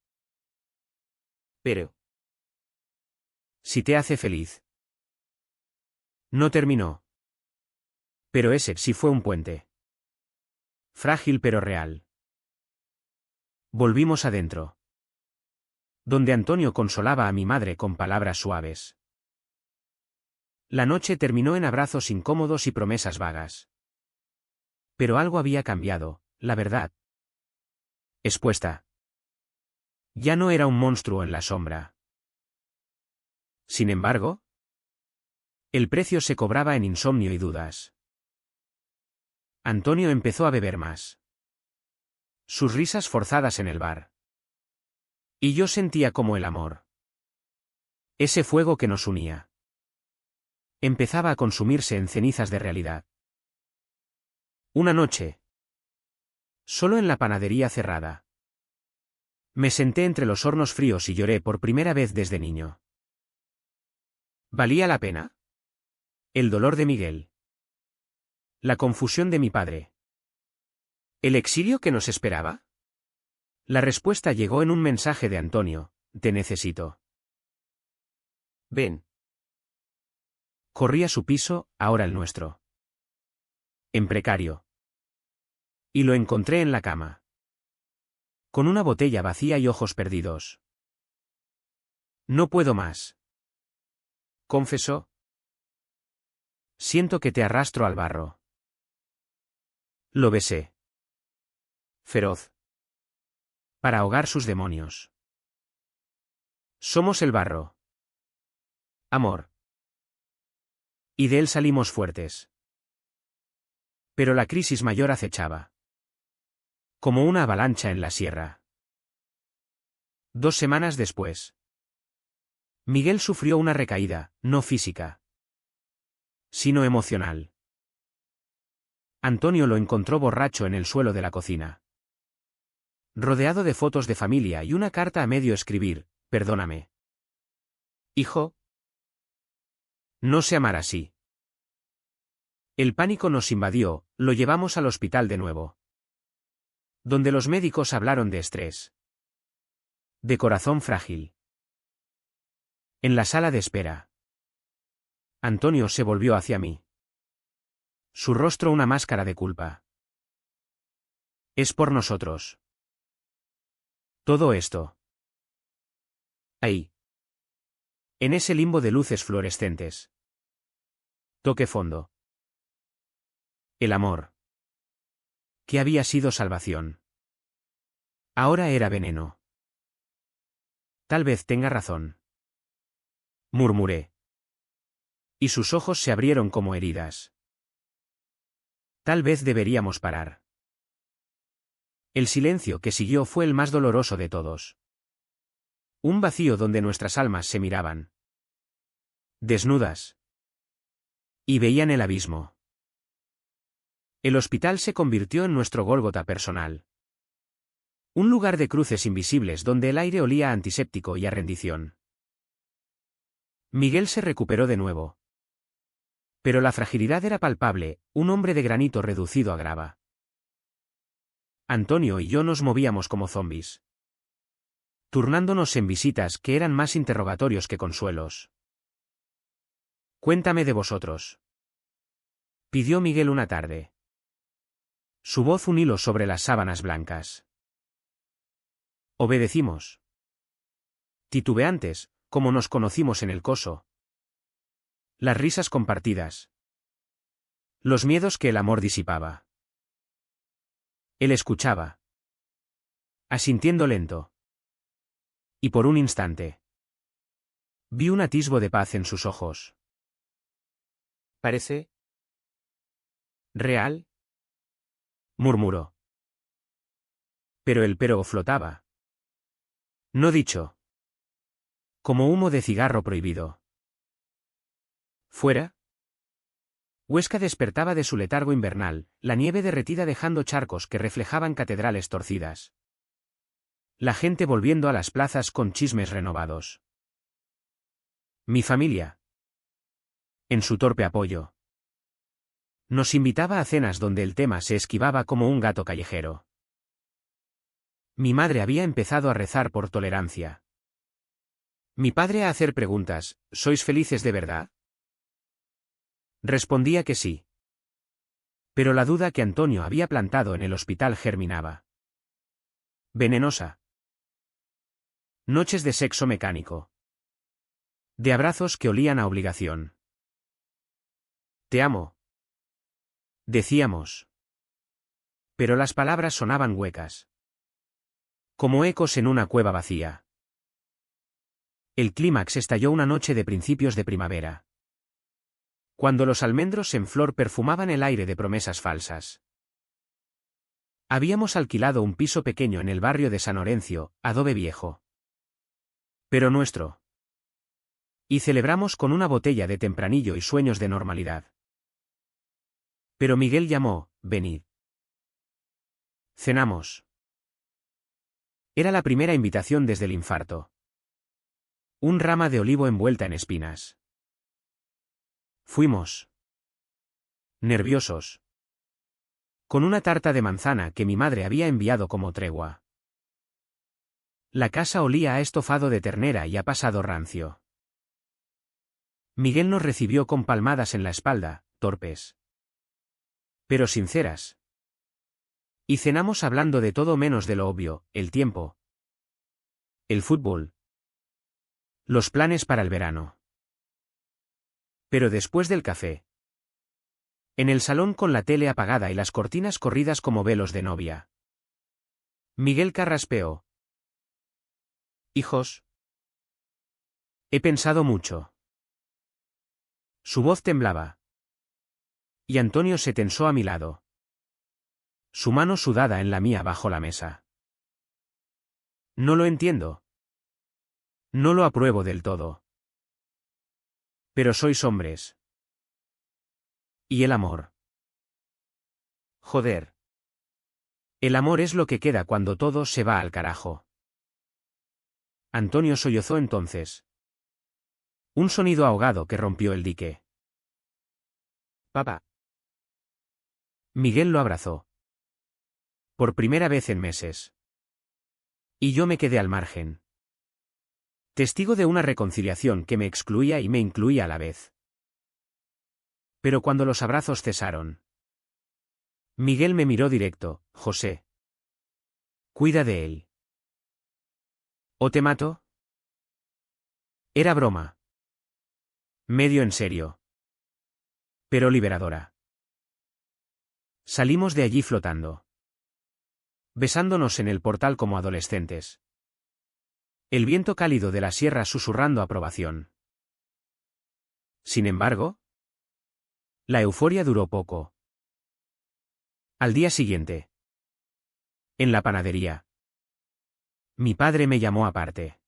[SPEAKER 1] Pero. Si te hace feliz. No terminó. Pero ese sí fue un puente. Frágil pero real. Volvimos adentro. Donde Antonio consolaba a mi madre con palabras suaves. La noche terminó en abrazos incómodos y promesas vagas. Pero algo había cambiado, la verdad. Expuesta. Ya no era un monstruo en la sombra. Sin embargo, el precio se cobraba en insomnio y dudas. Antonio empezó a beber más. Sus risas forzadas en el bar. Y yo sentía como el amor. Ese fuego que nos unía. empezaba a consumirse en cenizas de realidad. Una noche. Solo en la panadería cerrada. Me senté entre los hornos fríos y lloré por primera vez desde niño. ¿Valía la pena? El dolor de Miguel. La confusión de mi padre. ¿El exilio que nos esperaba? La respuesta llegó en un mensaje de Antonio: te necesito. Ven. Corrí a su piso, ahora el nuestro. En precario. Y lo encontré en la cama. Con una botella vacía y ojos perdidos. No puedo más. Confesó. Siento que te arrastro al barro. Lo besé. Feroz. Para ahogar sus demonios. Somos el barro. Amor. Y de él salimos fuertes. Pero la crisis mayor acechaba. Como una avalancha en la sierra. 2 semanas después. Miguel sufrió una recaída, no física, sino emocional. Antonio lo encontró borracho en el suelo de la cocina. Rodeado de fotos de familia y una carta a medio escribir: perdóname. Hijo. No sé amar así. El pánico nos invadió, lo llevamos al hospital de nuevo. Donde los médicos hablaron de estrés. De corazón frágil. En la sala de espera. Antonio se volvió hacia mí. Su rostro una máscara de culpa. Es por nosotros. Todo esto. Ahí. En ese limbo de luces fluorescentes. Toque fondo. El amor. Que había sido salvación. Ahora era veneno. Tal vez tenga razón. Murmuré. Y sus ojos se abrieron como heridas. Tal vez deberíamos parar. El silencio que siguió fue el más doloroso de todos. Un vacío donde nuestras almas se miraban. Desnudas. Y veían el abismo. El hospital se convirtió en nuestro Gólgota personal. Un lugar de cruces invisibles donde el aire olía a antiséptico y a rendición. Miguel se recuperó de nuevo. Pero la fragilidad era palpable, un hombre de granito reducido a grava. Antonio y yo nos movíamos como zombis. Turnándonos en visitas que eran más interrogatorios que consuelos. Cuéntame de vosotros. Pidió Miguel una tarde. Su voz un hilo sobre las sábanas blancas. Obedecimos. Titubeantes, como nos conocimos en el coso. Las risas compartidas. Los miedos que el amor disipaba. Él escuchaba. Asintiendo lento. Y por un instante. Vi un atisbo de paz en sus ojos. ¿Parece real? Murmuró. Pero el pero flotaba. No dicho. Como humo de cigarro prohibido. ¿Fuera? Huesca despertaba de su letargo invernal, la nieve derretida dejando charcos que reflejaban catedrales torcidas. La gente volviendo a las plazas con chismes renovados. Mi familia. En su torpe apoyo. Nos invitaba a cenas donde el tema se esquivaba como un gato callejero. Mi madre había empezado a rezar por tolerancia. Mi padre a hacer preguntas: ¿sois felices de verdad? Respondía que sí. Pero la duda que Antonio había plantado en el hospital germinaba. Venenosa. Noches de sexo mecánico. De abrazos que olían a obligación. Te amo. Decíamos. Pero las palabras sonaban huecas. Como ecos en una cueva vacía. El clímax estalló una noche de principios de primavera. Cuando los almendros en flor perfumaban el aire de promesas falsas. Habíamos alquilado un piso pequeño en el barrio de San Orencio, adobe viejo. Pero nuestro. Y celebramos con una botella de tempranillo y sueños de normalidad. Pero Miguel llamó, venid. Cenamos. Era la primera invitación desde el infarto. Un rama de olivo envuelta en espinas. Fuimos. Nerviosos. Con una tarta de manzana que mi madre había enviado como tregua. La casa olía a estofado de ternera y a pasado rancio. Miguel nos recibió con palmadas en la espalda, torpes. Pero sinceras. Y cenamos hablando de todo menos de lo obvio, el tiempo. El fútbol. Los planes para el verano. Pero después del café. En el salón con la tele apagada y las cortinas corridas como velos de novia. Miguel carraspeó. Hijos. He pensado mucho. Su voz temblaba. Y Antonio se tensó a mi lado. Su mano sudada en la mía bajo la mesa. No lo entiendo. No lo apruebo del todo. Pero sois hombres. ¿Y el amor? Joder. El amor es lo que queda cuando todo se va al carajo. Antonio sollozó entonces. Un sonido ahogado que rompió el dique. Papá. Miguel lo abrazó. Por primera vez en meses. Y yo me quedé al margen. Testigo de una reconciliación que me excluía y me incluía a la vez. Pero cuando los abrazos cesaron. Miguel me miró directo, José. Cuida de él. ¿O te mato? Era broma. Medio en serio. Pero liberadora. Salimos de allí flotando. Besándonos en el portal como adolescentes. El viento cálido de la sierra susurrando aprobación. Sin embargo, la euforia duró poco. Al día siguiente. En la panadería. Mi padre me llamó aparte.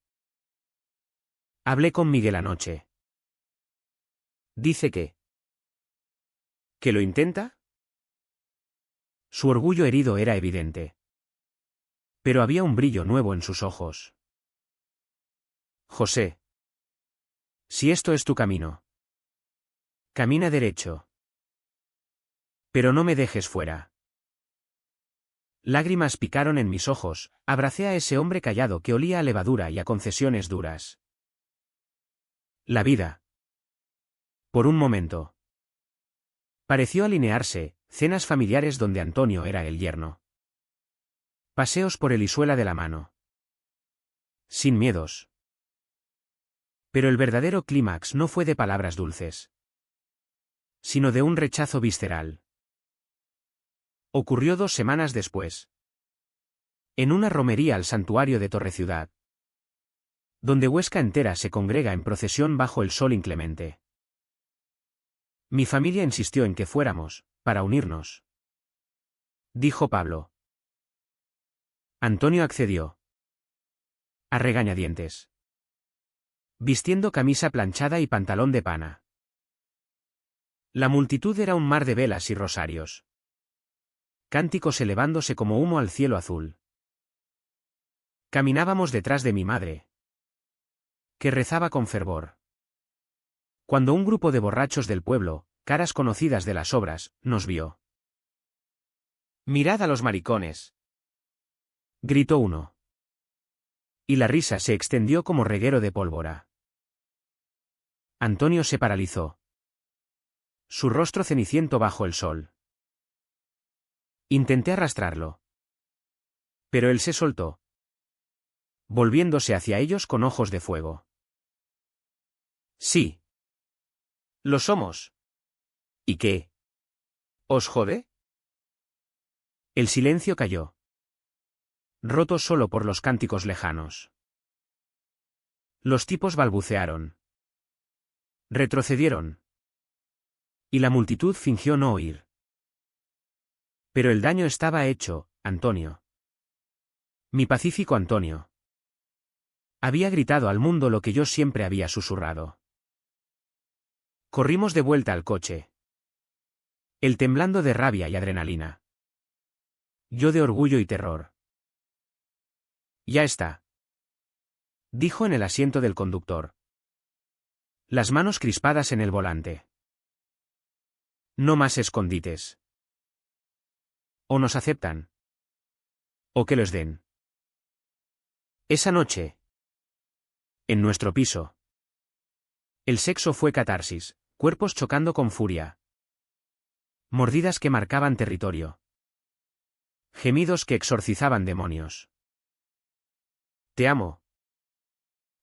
[SPEAKER 1] Hablé con Miguel anoche. Dice que... ¿Que lo intenta? Su orgullo herido era evidente. Pero había un brillo nuevo en sus ojos. José. Si esto es tu camino. Camina derecho. Pero no me dejes fuera. Lágrimas picaron en mis ojos, abracé a ese hombre callado que olía a levadura y a concesiones duras. La vida. Por un momento. Pareció alinearse, cenas familiares donde Antonio era el yerno. Paseos por el Isuela de la mano. Sin miedos. Pero el verdadero clímax no fue de palabras dulces. Sino de un rechazo visceral. Ocurrió 2 semanas después. En una romería al santuario de Torreciudad. Donde Huesca entera se congrega en procesión bajo el sol inclemente. Mi familia insistió en que fuéramos, para unirnos. Dijo Pablo. Antonio accedió. A regañadientes. Vistiendo camisa planchada y pantalón de pana. La multitud era un mar de velas y rosarios. Cánticos elevándose como humo al cielo azul. Caminábamos detrás de mi madre, que rezaba con fervor. Cuando un grupo de borrachos del pueblo, caras conocidas de las obras, nos vio. «Mirad a los maricones», gritó uno. Y la risa se extendió como reguero de pólvora. Antonio se paralizó. Su rostro ceniciento bajo el sol. Intenté arrastrarlo. Pero él se soltó. Volviéndose hacia ellos con ojos de fuego. Sí. Lo somos. ¿Y qué? ¿Os jode? El silencio cayó. Roto solo por los cánticos lejanos. Los tipos balbucearon. Retrocedieron. Y la multitud fingió no oír. Pero el daño estaba hecho, Antonio. Mi pacífico Antonio. Había gritado al mundo lo que yo siempre había susurrado. Corrimos de vuelta al coche. Él temblando de rabia y adrenalina. Yo de orgullo y terror. Ya está, dijo en el asiento del conductor. Las manos crispadas en el volante. No más escondites. O nos aceptan. O que los den. Esa noche. En nuestro piso. El sexo fue catarsis, cuerpos chocando con furia. Mordidas que marcaban territorio. Gemidos que exorcizaban demonios. Te amo.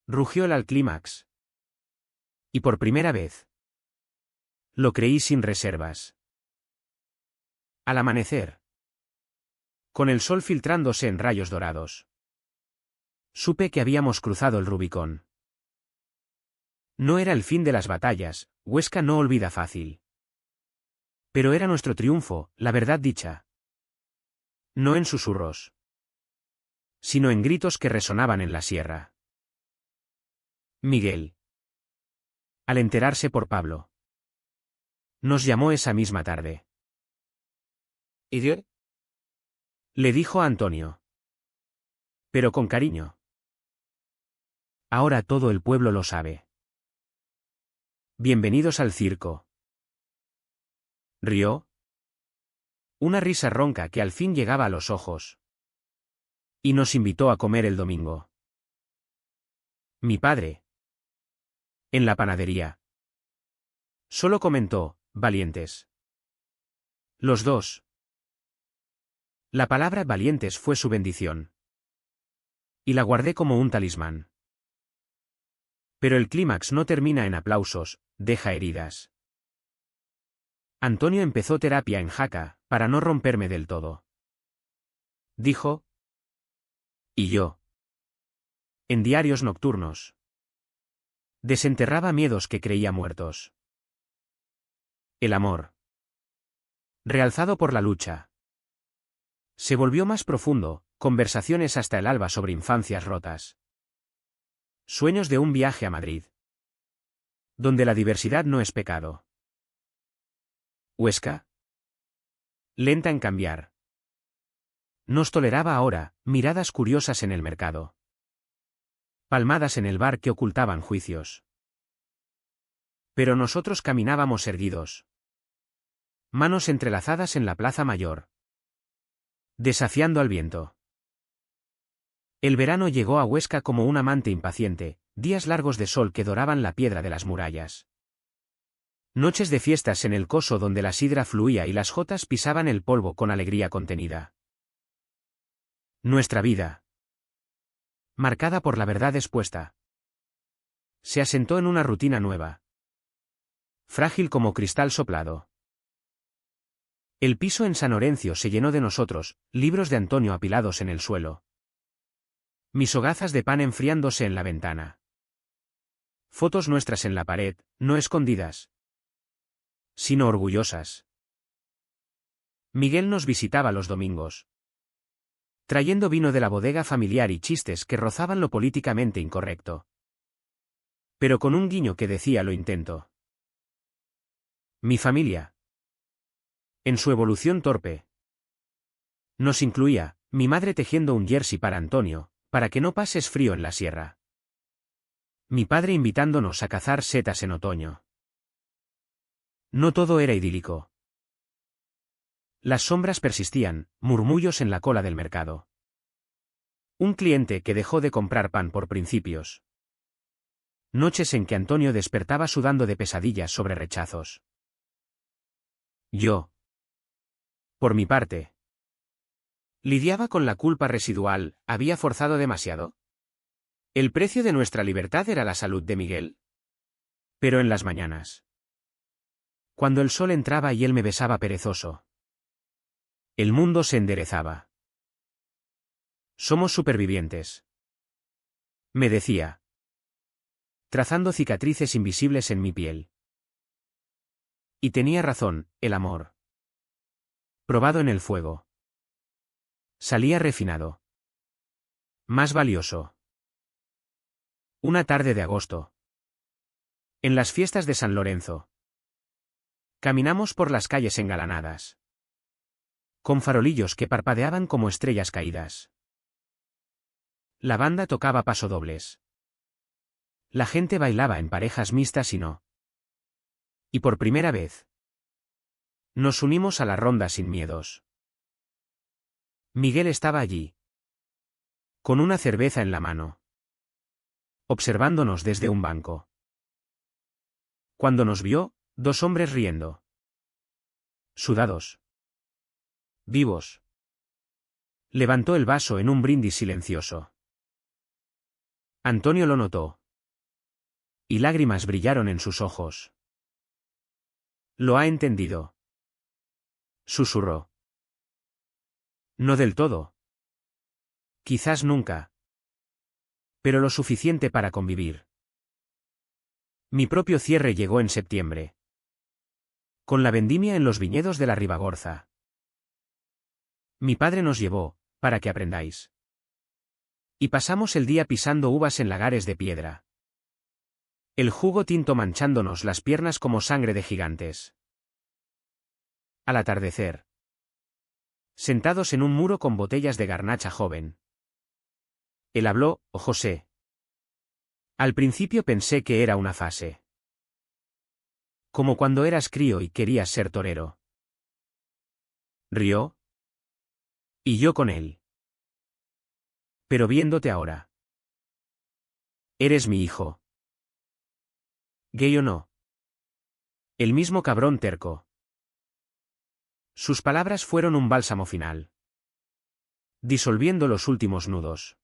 [SPEAKER 1] Rugió el al clímax. Y por primera vez. Lo creí sin reservas. Al amanecer. Con el sol filtrándose en rayos dorados. Supe que habíamos cruzado el Rubicón. No era el fin de las batallas, Huesca no olvida fácil. Pero era nuestro triunfo, la verdad dicha. No en susurros. Sino en gritos que resonaban en la sierra. Miguel. Al enterarse por Pablo. Nos llamó esa misma tarde. ¿Idiot? Le dijo a Antonio. Pero con cariño. Ahora todo el pueblo lo sabe. Bienvenidos al circo. Rió. Una risa ronca que al fin llegaba a los ojos. Y nos invitó a comer el domingo. Mi padre. En la panadería. Solo comentó, valientes. Los dos. La palabra valientes fue su bendición. Y la guardé como un talismán. Pero el clímax no termina en aplausos, deja heridas. Antonio empezó terapia en Jaca, para no romperme del todo. Dijo. Y yo. En diarios nocturnos. Desenterraba miedos que creía muertos. El amor. Realzado por la lucha. Se volvió más profundo, conversaciones hasta el alba sobre infancias rotas. Sueños de un viaje a Madrid. Donde la diversidad no es pecado. Huesca. Lenta en cambiar. Nos toleraba ahora, miradas curiosas en el mercado. Palmadas en el bar que ocultaban juicios. Pero nosotros caminábamos erguidos. Manos entrelazadas en la plaza mayor. Desafiando al viento. El verano llegó a Huesca como un amante impaciente, días largos de sol que doraban la piedra de las murallas. Noches de fiestas en el coso donde la sidra fluía y las jotas pisaban el polvo con alegría contenida. Nuestra vida. Marcada por la verdad expuesta. Se asentó en una rutina nueva. Frágil como cristal soplado. El piso en San Orencio se llenó de nosotros, libros de Antonio apilados en el suelo. Mis hogazas de pan enfriándose en la ventana. Fotos nuestras en la pared, no escondidas. Sino orgullosas. Miguel nos visitaba los domingos. Trayendo vino de la bodega familiar y chistes que rozaban lo políticamente incorrecto. Pero con un guiño que decía lo intento. Mi familia. En su evolución torpe. Nos incluía, mi madre tejiendo un jersey para Antonio, para que no pases frío en la sierra. Mi padre invitándonos a cazar setas en otoño. No todo era idílico. Las sombras persistían, murmullos en la cola del mercado. Un cliente que dejó de comprar pan por principios. Noches en que Antonio despertaba sudando de pesadillas sobre rechazos. Yo. Por mi parte. Lidiaba con la culpa residual, ¿había forzado demasiado? ¿El precio de nuestra libertad era la salud de Miguel? Pero en las mañanas. Cuando el sol entraba y él me besaba perezoso. El mundo se enderezaba. Somos supervivientes. Me decía. Trazando cicatrices invisibles en mi piel. Y tenía razón, el amor. Probado en el fuego. Salía refinado. Más valioso. Una tarde de agosto. En las fiestas de San Lorenzo. Caminamos por las calles engalanadas, con farolillos que parpadeaban como estrellas caídas. La banda tocaba pasodobles. La gente bailaba en parejas mixtas y no. Y por primera vez, nos unimos a la ronda sin miedos. Miguel estaba allí, con una cerveza en la mano, observándonos desde un banco. Cuando nos vio, dos hombres riendo. Sudados. Vivos. Levantó el vaso en un brindis silencioso. Antonio lo notó. Y lágrimas brillaron en sus ojos. Lo ha entendido. Susurró. No del todo. Quizás nunca. Pero lo suficiente para convivir. Mi propio cierre llegó en septiembre. Con la vendimia en los viñedos de la Ribagorza. Mi padre nos llevó, para que aprendáis. Y pasamos el día pisando uvas en lagares de piedra. El jugo tinto manchándonos las piernas como sangre de gigantes. Al atardecer. Sentados en un muro con botellas de garnacha joven. Él habló, oh José. Al principio pensé que era una fase. Como cuando eras crío y querías ser torero. Rió. Y yo con él. Pero viéndote ahora. Eres mi hijo. Gay o no. El mismo cabrón terco. Sus palabras fueron un bálsamo final. Disolviendo los últimos nudos.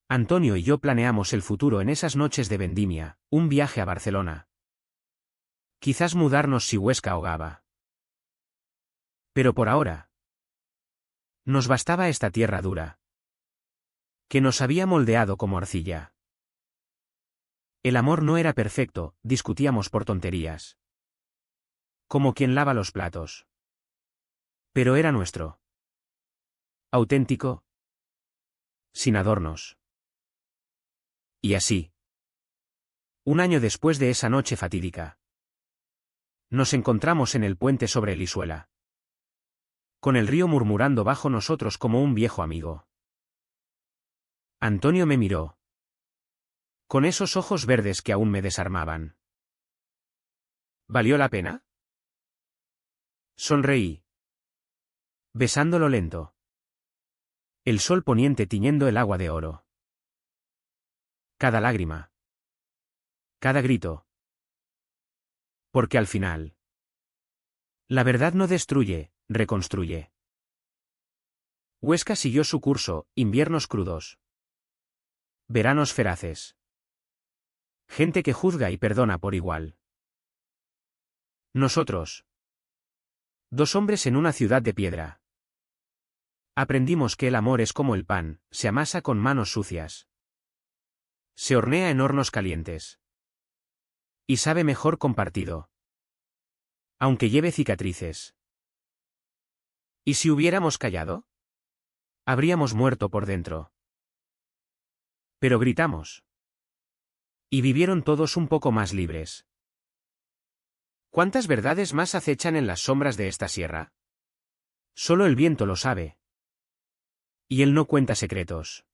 [SPEAKER 1] Antonio y yo planeamos el futuro en esas noches de vendimia, un viaje a Barcelona. Quizás mudarnos si Huesca ahogaba. Pero por ahora. Nos bastaba esta tierra dura. Que nos había moldeado como arcilla. El amor no era perfecto, discutíamos por tonterías. Como quien lava los platos. Pero era nuestro. Auténtico. Sin adornos. Y así. Un año después de esa noche fatídica. Nos encontramos en el puente sobre el Isuela. Con el río murmurando bajo nosotros como un viejo amigo. Antonio me miró. Con esos ojos verdes que aún me desarmaban. ¿Valió la pena? Sonreí. Besándolo lento. El sol poniente tiñendo el agua de oro. Cada lágrima. Cada grito. Porque al final. La verdad no destruye, reconstruye. Huesca siguió su curso, inviernos crudos. Veranos feraces. Gente que juzga y perdona por igual. Nosotros. Dos hombres en una ciudad de piedra. Aprendimos que el amor es como el pan, se amasa con manos sucias. Se hornea en hornos calientes. Y sabe mejor compartido. Aunque lleve cicatrices. ¿Y si hubiéramos callado? Habríamos muerto por dentro. Pero gritamos. Y vivieron todos un poco más libres. ¿Cuántas verdades más acechan en las sombras de esta sierra? Solo el viento lo sabe. Y él no cuenta secretos.